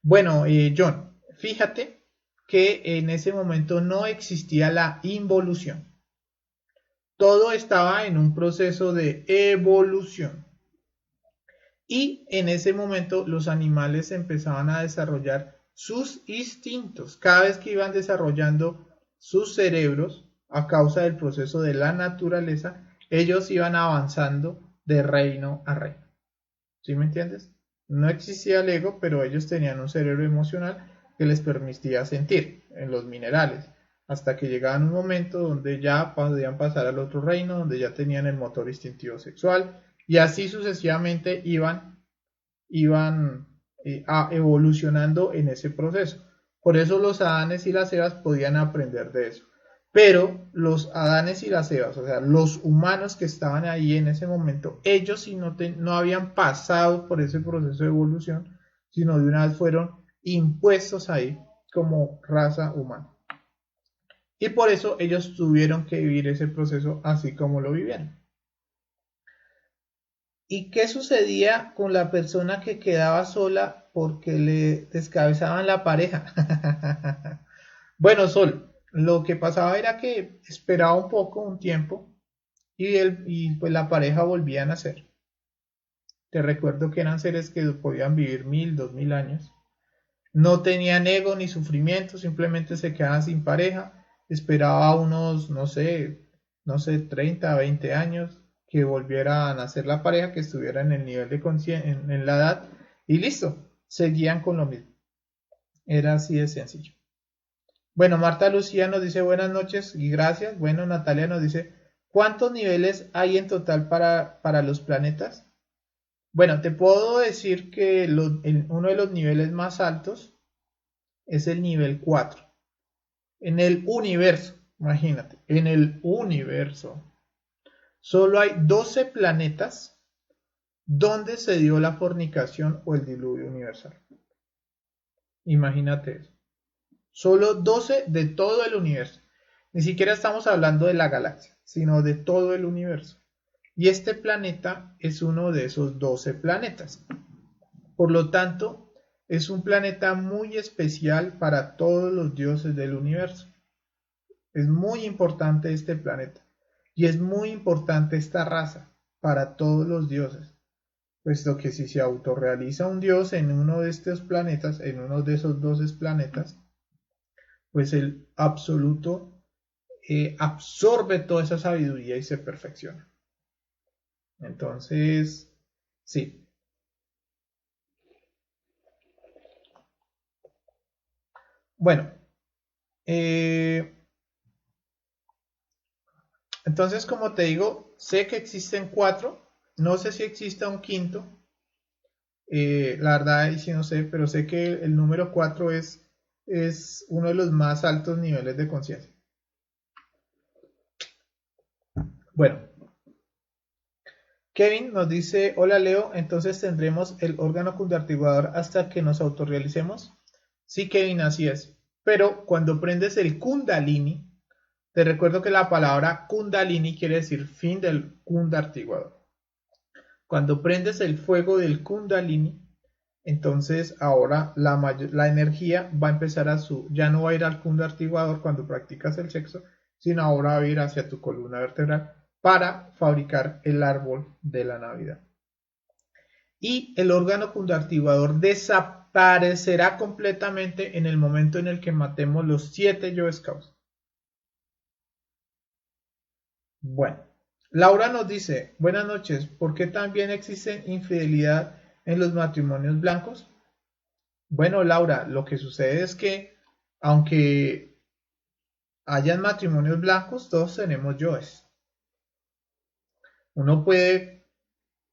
Bueno, John, fíjate que en ese momento no existía la involución. Todo estaba en un proceso de evolución. Y en ese momento los animales empezaban a desarrollar sus instintos. Cada vez que iban desarrollando sus cerebros a causa del proceso de la naturaleza, ellos iban avanzando de reino a reino. ¿Sí me entiendes? No existía el ego, pero ellos tenían un cerebro emocional que les permitía sentir en los minerales, hasta que llegaban un momento donde ya podían pasar al otro reino, donde ya tenían el motor instintivo sexual, y así sucesivamente iban evolucionando en ese proceso. Por eso los Adanes y las Evas podían aprender de eso. Pero los Adanes y las Evas, o sea, los humanos que estaban ahí en ese momento, ellos sí no habían pasado por ese proceso de evolución, sino de una vez fueron impuestos ahí como raza humana. Y por eso ellos tuvieron que vivir ese proceso así como lo vivieron. ¿Y qué sucedía con la persona que quedaba sola porque le descabezaban la pareja? Bueno, Sol, lo que pasaba era que esperaba un poco, un tiempo, y pues la pareja volvía a nacer. Te recuerdo que eran seres que podían vivir 1000, 2000 años. No tenían ego ni sufrimiento, simplemente se quedaban sin pareja. Esperaba unos, no sé, 30, 20 años que volviera a nacer la pareja, que estuviera en el nivel de conciencia, en la edad, y listo, seguían con lo mismo. Era así de sencillo. Bueno, Marta Lucía nos dice buenas noches y gracias. Bueno, Natalia nos dice, ¿cuántos niveles hay en total para los planetas? Bueno, te puedo decir que uno de los niveles más altos es el nivel 4. En el universo, imagínate, en el universo solo hay 12 planetas donde se dio la fornicación o el diluvio universal. Imagínate eso. Solo 12 de todo el universo. Ni siquiera estamos hablando de la galaxia, sino de todo el universo. Y este planeta es uno de esos 12 planetas. Por lo tanto, es un planeta muy especial para todos los dioses del universo. Es muy importante este planeta. Y es muy importante esta raza para todos los dioses. Puesto que si se autorrealiza un dios en uno de estos planetas, en uno de esos 12 planetas, pues el absoluto absorbe toda esa sabiduría y se perfecciona. Entonces, sí. Bueno, entonces como te digo, sé que existen 4, no sé si exista un quinto, la verdad ahí sí no sé, pero sé que el número 4 es uno de los más altos niveles de conciencia. Bueno, Kevin nos dice, hola Leo, entonces tendremos el órgano cundartiguador hasta que nos autorrealicemos. Sí, Kevin, así es. Pero cuando prendes el Kundalini, te recuerdo que la palabra Kundalini quiere decir fin del Kundartiguador. Cuando prendes el fuego del Kundalini, entonces ahora la energía va a empezar ya no va a ir al Kundartiguador cuando practicas el sexo, sino ahora va a ir hacia tu columna vertebral para fabricar el árbol de la Navidad. Y el órgano cundartiguador desaparecerá completamente en el momento en el que matemos los 7 Yo Scouts. Bueno, Laura nos dice, buenas noches, ¿por qué también existe infidelidad en los matrimonios blancos? Bueno, Laura, lo que sucede es que Aunque hayan matrimonios blancos, todos tenemos yoes. Uno puede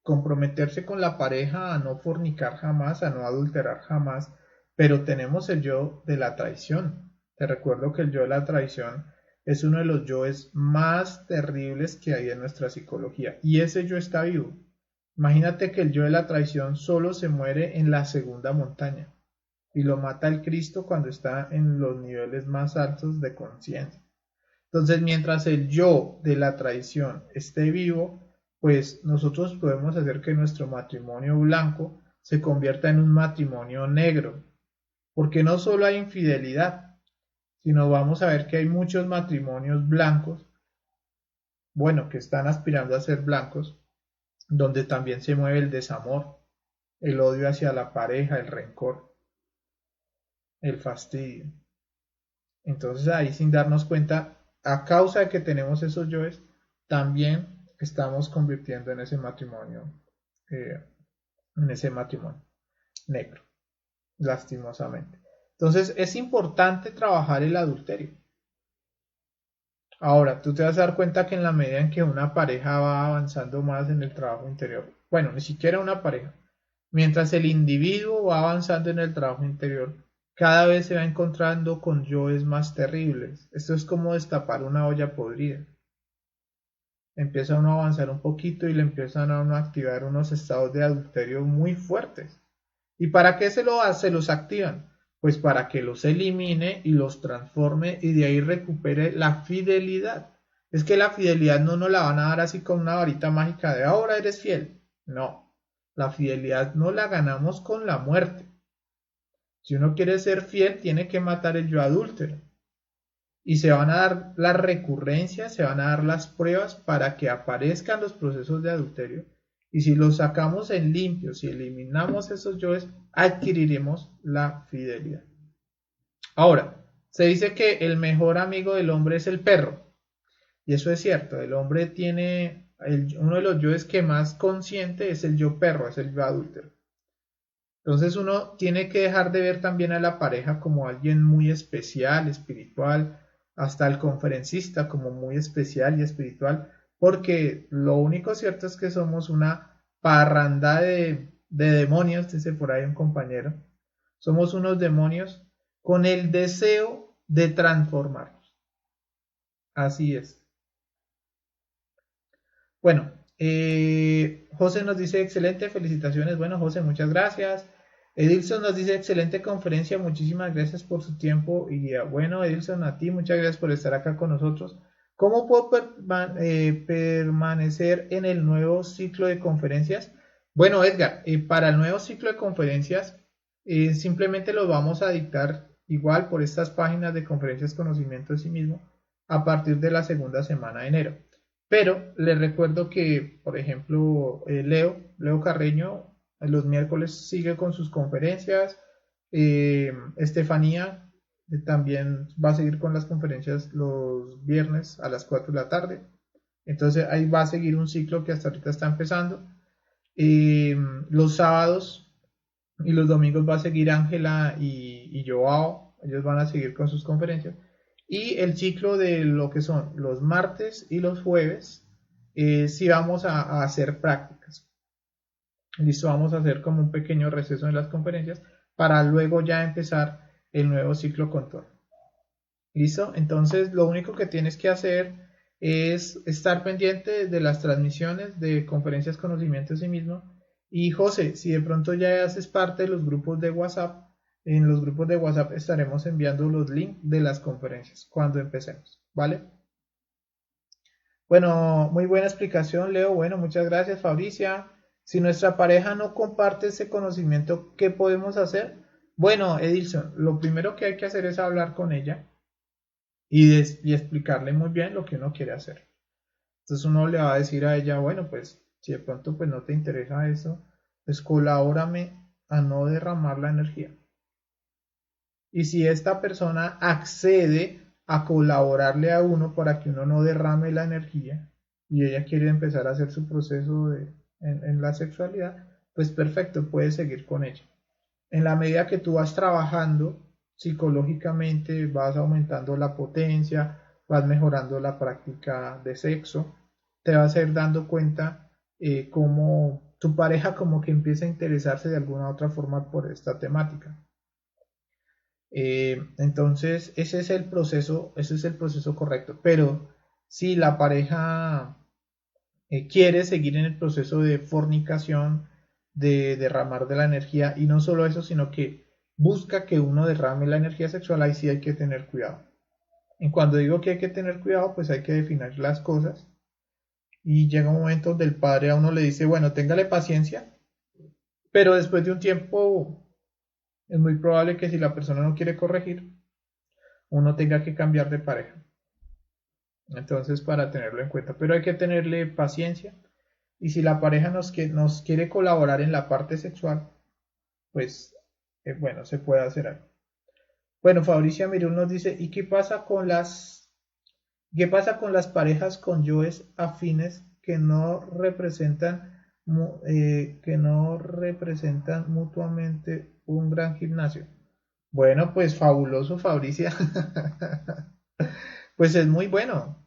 comprometerse con la pareja a no fornicar jamás, a no adulterar jamás, pero tenemos el yo de la traición. Te recuerdo que el yo de la traición es uno de los yoes más terribles que hay en nuestra psicología, y ese yo está vivo. Imagínate que el yo de la traición solo se muere en la segunda montaña y lo mata el Cristo cuando está en los niveles más altos de conciencia. Entonces, mientras el yo de la traición esté vivo, pues nosotros podemos hacer que nuestro matrimonio blanco se convierta en un matrimonio negro, porque no solo hay infidelidad, sino vamos a ver que hay muchos matrimonios blancos, bueno, que están aspirando a ser blancos, donde también se mueve el desamor, el odio hacia la pareja, el rencor, el fastidio. Entonces ahí sin darnos cuenta, a causa de que tenemos esos yoes, también estamos convirtiendo eh, en ese matrimonio negro, lastimosamente. Entonces es importante trabajar el adulterio. Ahora, tú te vas a dar cuenta que en la medida en que una pareja va avanzando más en el trabajo interior, bueno, ni siquiera una pareja, mientras el individuo va avanzando en el trabajo interior, cada vez se va encontrando con yoes más terribles. Esto es como destapar una olla podrida. Empieza uno a avanzar un poquito y le empiezan a uno a activar unos estados de adulterio muy fuertes. ¿Y para qué se los activan? Pues para que los elimine y los transforme y de ahí recupere la fidelidad. Es que la fidelidad no nos la van a dar así con una varita mágica de ahora eres fiel. No, la fidelidad no la ganamos con la muerte. Si uno quiere ser fiel, tiene que matar el yo adúltero. Y se van a dar las recurrencias, se van a dar las pruebas para que aparezcan los procesos de adulterio. Y si los sacamos en limpio, si eliminamos esos yoes, adquiriremos la fidelidad. Ahora, se dice que el mejor amigo del hombre es el perro. Y eso es cierto, el hombre tiene uno de los yoes que más consciente es el yo perro, es el yo adúltero. Entonces uno tiene que dejar de ver también a la pareja como alguien muy especial, espiritual, hasta el conferencista como muy especial y espiritual, porque lo único cierto es que somos una parranda de demonios, dice por ahí un compañero. Somos unos demonios con el deseo de transformarnos. Así es. Bueno, José nos dice excelente, felicitaciones. Bueno, José, muchas gracias. Edilson nos dice excelente conferencia, muchísimas gracias por su tiempo y bueno, Edilson, a ti muchas gracias por estar acá con nosotros. ¿Cómo puedo permanecer en el nuevo ciclo de conferencias? Bueno, Edgar, para el nuevo ciclo de conferencias simplemente lo vamos a dictar igual por estas páginas de conferencias conocimiento de sí mismo a partir de la segunda semana de enero. Pero les recuerdo que, por ejemplo, Leo Carreño, los miércoles sigue con sus conferencias. Estefanía también va a seguir con las conferencias los viernes a las 4 de la tarde. Entonces ahí va a seguir un ciclo que hasta ahorita está empezando. Los sábados y los domingos va a seguir Ángela y Joao. Ellos van a seguir con sus conferencias. Y el ciclo de lo que son los martes y los jueves, sí vamos a hacer prácticas. Listo, vamos a hacer como un pequeño receso en las conferencias para luego ya empezar el nuevo ciclo con todo. ¿Listo? Entonces lo único que tienes que hacer es estar pendiente de las transmisiones de conferencias conocimiento de sí mismo. Y José, si de pronto ya haces parte de los grupos de WhatsApp, en los grupos de WhatsApp estaremos enviando los links de las conferencias cuando empecemos, ¿vale? Bueno, muy buena explicación, Leo. Bueno, muchas gracias, Fabricia. Si nuestra pareja no comparte ese conocimiento, ¿qué podemos hacer? Bueno, Edilson, lo primero que hay que hacer es hablar con ella y explicarle muy bien lo que uno quiere hacer. Entonces uno le va a decir a ella, bueno, pues si de pronto pues no te interesa eso, pues colabórame a no derramar la energía. Y si esta persona accede a colaborarle a uno para que uno no derrame la energía y ella quiere empezar a hacer su proceso en la sexualidad, pues perfecto, puedes seguir con ella. En la medida que tú vas trabajando psicológicamente, vas aumentando la potencia, vas mejorando la práctica de sexo, te vas a ir dando cuenta cómo tu pareja como que empieza a interesarse de alguna otra forma por esta temática. Entonces, ese es el proceso correcto. Pero si la pareja quiere seguir en el proceso de fornicación, de derramar de la energía, y no solo eso, sino que busca que uno derrame la energía sexual, ahí sí hay que tener cuidado. Y cuando digo que hay que tener cuidado, pues hay que definir las cosas. Y llega un momento donde el padre a uno le dice, bueno, téngale paciencia, pero después de un tiempo es muy probable que si la persona no quiere corregir, uno tenga que cambiar de pareja. Entonces, para tenerlo en cuenta, pero hay que tenerle paciencia. Y si la pareja nos quiere colaborar en la parte sexual, pues bueno, se puede hacer algo. Bueno, Fabricia Mirul nos dice, ¿y qué pasa con las parejas con yoes afines que no representan mutuamente un gran gimnasio? Bueno, pues fabuloso, Fabricia. Pues es muy bueno,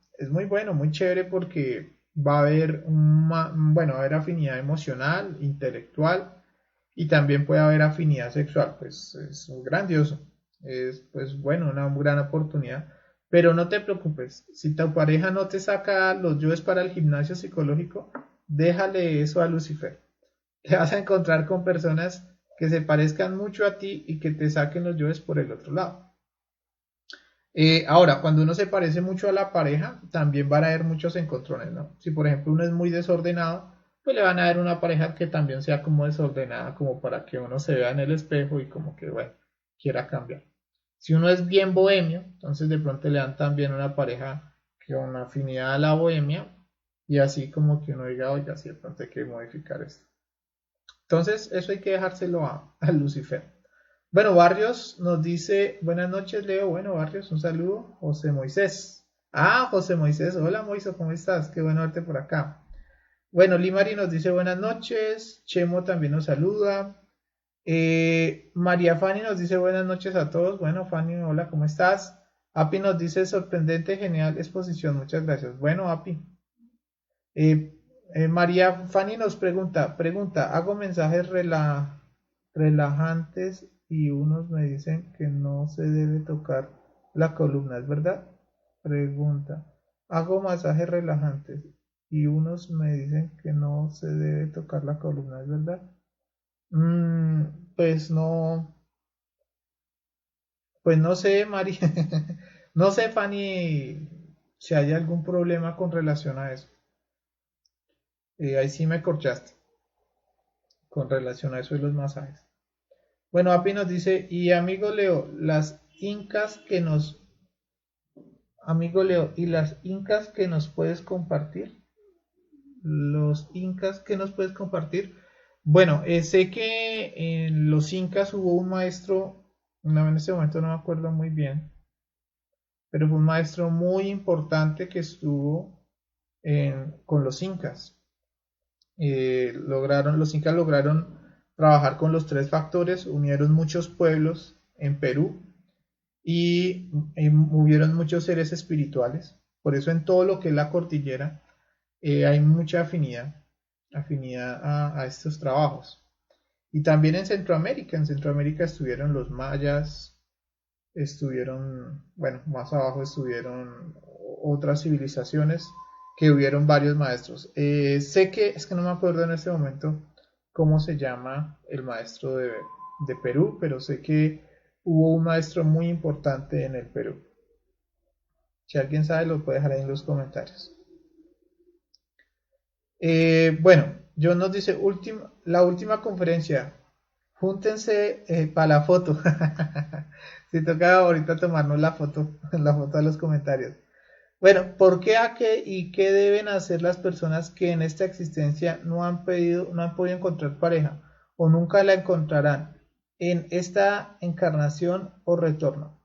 muy chévere porque va a haber bueno, va a haber afinidad emocional, intelectual y también puede haber afinidad sexual, pues es grandioso, es pues bueno, una gran oportunidad. Pero no te preocupes, si tu pareja no te saca los yoes para el gimnasio psicológico, déjale eso a Lucifer. Te vas a encontrar con personas que se parezcan mucho a ti y que te saquen los yoes por el otro lado. Ahora, cuando uno se parece mucho a la pareja, también van a haber muchos encontrones, ¿no? Si por ejemplo uno es muy desordenado, pues le van a dar una pareja que también sea como desordenada, como para que uno se vea en el espejo y como que, bueno, quiera cambiar. Si uno es bien bohemio, entonces de pronto le dan también una pareja con una afinidad a la bohemia y así como que uno diga, oiga, si de pronto hay que modificar esto. Entonces, eso hay que dejárselo a Lucifer. Bueno, Barrios nos dice, buenas noches, Leo. Bueno, Barrios, un saludo. José Moisés. Ah, José Moisés. Hola, Moisés, ¿cómo estás? Qué bueno verte por acá. Bueno, Limari nos dice buenas noches. Chemo también nos saluda. María Fanny nos dice buenas noches a todos. Bueno, Fanny, hola, ¿cómo estás? Api nos dice sorprendente, genial exposición. Muchas gracias. Bueno, Api. Eh, María Fanny nos pregunta, hago mensajes relajantes y unos me dicen que no se debe tocar la columna, ¿es verdad? Pregunta, hago masajes relajantes y unos me dicen que no se debe tocar la columna, ¿es verdad? Pues no, pues no sé, María, no sé, Fanny, si hay algún problema con relación a eso. Ahí sí me corchaste con relación a eso de los masajes. Bueno, Api nos dice, y amigo Leo, amigo Leo, ¿y las incas que nos puedes compartir? Los incas que nos puedes compartir. Bueno, sé que en los incas hubo un maestro, no, en ese momento no me acuerdo muy bien, pero fue un maestro muy importante que estuvo con los incas. Los incas lograron trabajar con los tres factores, unieron muchos pueblos en Perú y hubieron muchos seres espirituales. Por eso en todo lo que es la cordillera hay mucha afinidad a estos trabajos. Y también en Centroamérica estuvieron los mayas, estuvieron, bueno, más abajo estuvieron otras civilizaciones que hubieron varios maestros. Sé que, es que no me acuerdo en este momento cómo se llama el maestro de Perú, pero sé que hubo un maestro muy importante en el Perú. Si alguien sabe, lo puede dejar ahí en los comentarios. Bueno, John nos dice, la última conferencia, júntense para la foto. Si toca ahorita tomarnos la foto de los comentarios. Bueno, ¿por qué, a qué y qué deben hacer las personas que en esta existencia no han podido encontrar pareja o nunca la encontrarán en esta encarnación o retorno?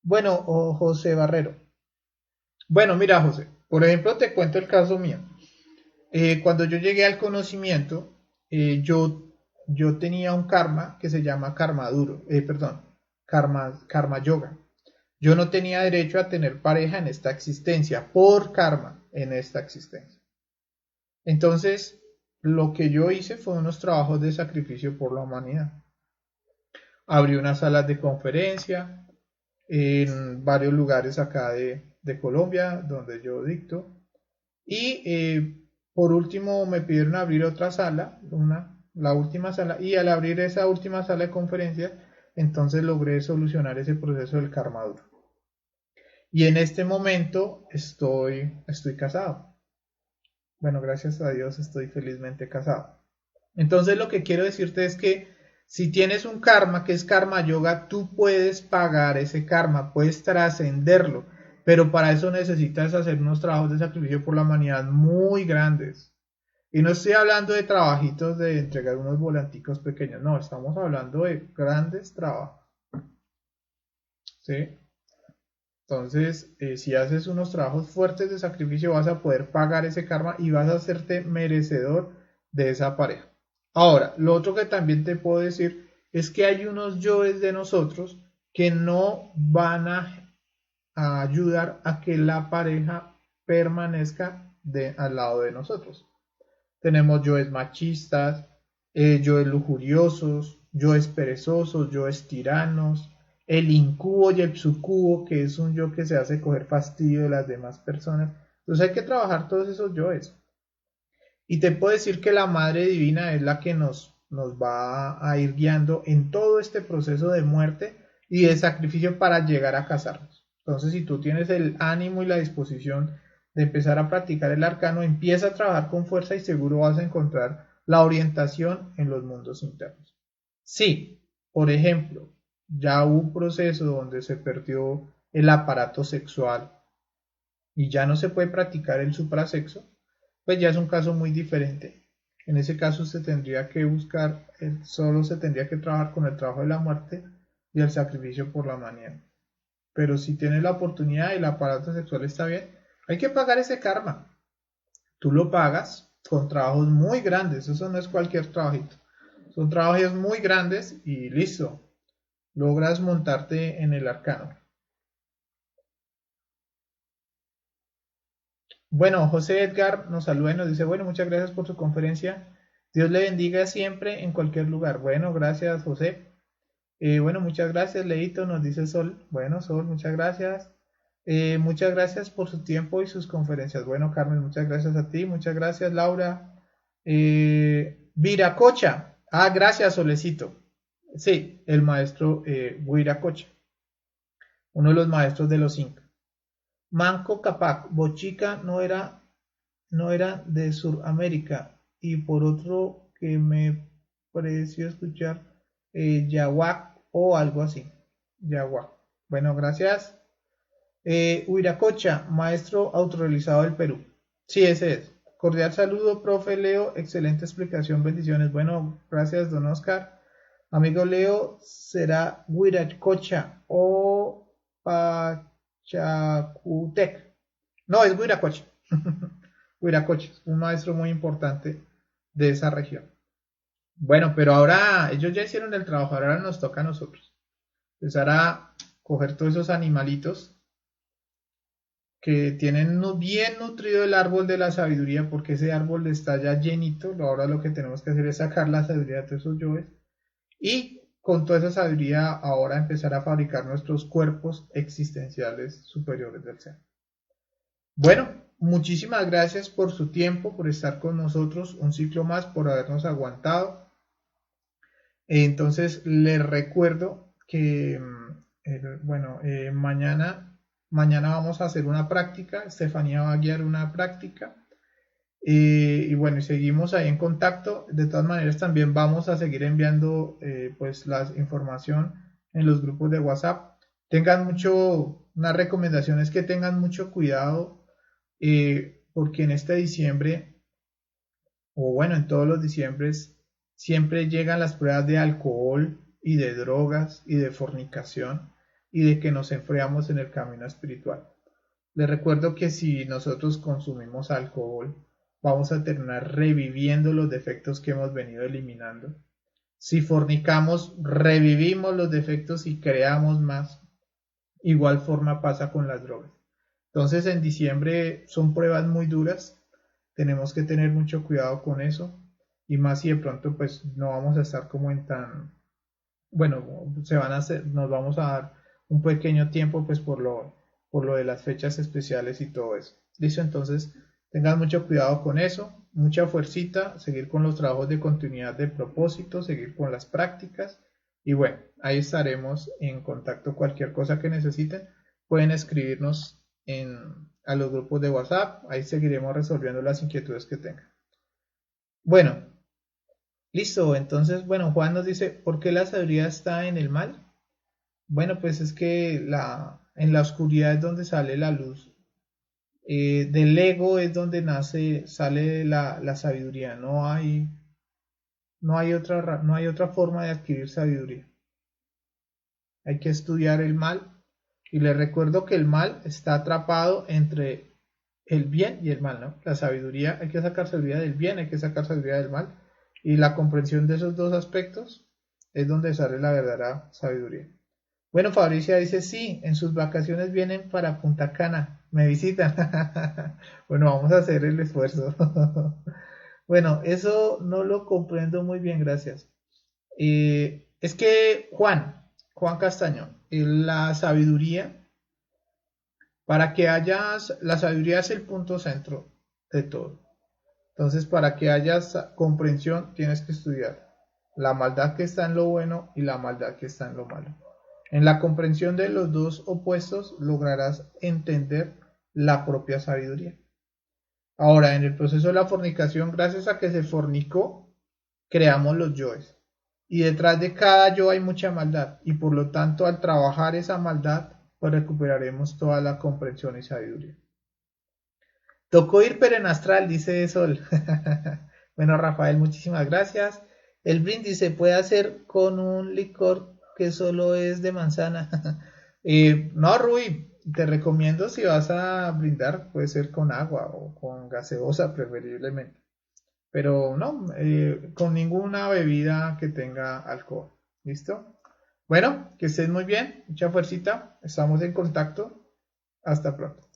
Bueno, José Barrero. Bueno, mira, José, por ejemplo, te cuento el caso mío. Cuando yo llegué al conocimiento, yo tenía un karma que se llama karma duro, perdón, karma yoga. Yo no tenía derecho a tener pareja en esta existencia, por karma en esta existencia. Entonces, lo que yo hice fue unos trabajos de sacrificio por la humanidad. Abrí unas salas de conferencia en varios lugares acá de Colombia, donde yo dicto. Y por último me pidieron abrir otra sala, la última sala, y al abrir esa última sala de conferencias, entonces logré solucionar ese proceso del karma duro. Y en este momento estoy casado. Bueno, gracias a Dios estoy felizmente casado. Entonces lo que quiero decirte es que si tienes un karma que es karma yoga, tú puedes pagar ese karma, puedes trascenderlo, pero para eso necesitas hacer unos trabajos de sacrificio por la humanidad muy grandes. Y no estoy hablando de trabajitos de entregar unos volanticos pequeños, no, estamos hablando de grandes trabajos. ¿Sí? Entonces, si haces unos trabajos fuertes de sacrificio, vas a poder pagar ese karma y vas a hacerte merecedor de esa pareja. Ahora, lo otro que también te puedo decir es que hay unos yoes de nosotros que no van a ayudar a que la pareja permanezca al lado de nosotros. Tenemos yoes machistas, yoes lujuriosos, yoes perezosos, yoes tiranos, el incubo y el sucubo, que es un yo que se hace coger fastidio de las demás personas. Entonces hay que trabajar todos esos yoes. Y te puedo decir que la Madre Divina es la que nos va a ir guiando en todo este proceso de muerte y de sacrificio para llegar a casarnos. Entonces, si tú tienes el ánimo y la disposición de empezar a practicar el arcano, empieza a trabajar con fuerza y seguro vas a encontrar la orientación en los mundos internos. Sí, por ejemplo, ya hubo un proceso donde se perdió el aparato sexual y ya no se puede practicar el suprasexo, pues ya es un caso muy diferente. En ese caso se tendría que buscar, solo se tendría que trabajar con el trabajo de la muerte y el sacrificio por la humanidad. Pero si tienes la oportunidad y el aparato sexual está bien, hay que pagar ese karma. Tú lo pagas con trabajos muy grandes, eso no es cualquier trabajito. Son trabajos muy grandes y listo, logras montarte en el arcano. Bueno, José Edgar nos saluda y nos dice, bueno, muchas gracias por su conferencia. Dios le bendiga siempre en cualquier lugar. Bueno, gracias, José. Bueno, muchas gracias, Leito, nos dice Sol. Bueno, Sol, muchas gracias. Muchas gracias por su tiempo y sus conferencias. Bueno, Carmen, muchas gracias a ti. Muchas gracias, Laura. Viracocha. Ah, gracias, Solecito. Sí, el maestro Viracocha, uno de los maestros de los Incas. Manco Cápac, Bochica no era de Sudamérica. Y por otro que me pareció escuchar Yahuac o algo así. Yahuac. Bueno, gracias. Huiracocha, maestro autorrealizado del Perú. Sí, ese es. Cordial saludo, profe Leo. Excelente explicación, bendiciones. Bueno, gracias, don Oscar. Amigo Leo, será Huiracocha o Pachacutec. No, es Huiracocha. Huiracocha, un maestro muy importante de esa región. Bueno, pero ahora ellos ya hicieron el trabajo, ahora nos toca a nosotros. Empezar a coger todos esos animalitos que tienen bien nutrido el árbol de la sabiduría, porque ese árbol está ya llenito. Ahora lo que tenemos que hacer es sacar la sabiduría de todos esos yoes y con toda esa sabiduría ahora empezar a fabricar nuestros cuerpos existenciales superiores del ser. Bueno, muchísimas gracias por su tiempo, por estar con nosotros un ciclo más, por habernos aguantado. Entonces les recuerdo que mañana vamos a hacer una práctica. Estefanía va a guiar una práctica. Y bueno, seguimos ahí en contacto. De todas maneras, también vamos a seguir enviando pues la información en los grupos de WhatsApp. Una recomendación es que tengan mucho cuidado porque en este diciembre, o bueno, en todos los diciembres, siempre llegan las pruebas de alcohol y de drogas y de fornicación y de que nos enfriamos en el camino espiritual. Les recuerdo que si nosotros consumimos alcohol, vamos a terminar reviviendo los defectos que hemos venido eliminando. Si fornicamos, revivimos los defectos y creamos más. Igual forma pasa con las drogas. Entonces en diciembre son pruebas muy duras, tenemos que tener mucho cuidado con eso y más si de pronto pues no vamos a estar como en tan, bueno, se van a hacer, nos vamos a dar un pequeño tiempo pues por lo de las fechas especiales y todo eso. Listo, entonces tengan mucho cuidado con eso, mucha fuercita, seguir con los trabajos de continuidad de propósito, seguir con las prácticas y bueno, ahí estaremos en contacto. Cualquier cosa que necesiten pueden escribirnos a los grupos de WhatsApp, ahí seguiremos resolviendo las inquietudes que tengan. Bueno, listo, entonces, bueno, Juan nos dice, ¿por qué la sabiduría está en el mal? Bueno, pues es que en la oscuridad es donde sale la luz. Del ego es donde sale la sabiduría. No hay otra forma de adquirir sabiduría. Hay que estudiar el mal. Y les recuerdo que el mal está atrapado entre el bien y el mal, ¿no? La sabiduría, hay que sacar sabiduría del bien, hay que sacar sabiduría del mal. Y la comprensión de esos dos aspectos es donde sale la verdadera sabiduría. Bueno, Fabricia dice, sí, en sus vacaciones vienen para Punta Cana, me visitan. Bueno, vamos a hacer el esfuerzo. Bueno, eso no lo comprendo muy bien, gracias. Es que Juan Castaño, la sabiduría, la sabiduría es el punto centro de todo. Entonces, para que haya comprensión, tienes que estudiar la maldad que está en lo bueno y la maldad que está en lo malo. En la comprensión de los dos opuestos lograrás entender la propia sabiduría. Ahora, en el proceso de la fornicación, gracias a que se fornicó, creamos los yoes. Y detrás de cada yo hay mucha maldad. Y por lo tanto, al trabajar esa maldad, pues recuperaremos toda la comprensión y sabiduría. Tocó ir perenastral, dice Sol. Bueno, Rafael, muchísimas gracias. El brindis se puede hacer con un licor que solo es de manzana. No, Rui, te recomiendo si vas a brindar, puede ser con agua o con gaseosa preferiblemente. Pero no, con ninguna bebida que tenga alcohol. ¿Listo? Bueno, que estés muy bien, mucha fuercita, estamos en contacto. Hasta pronto.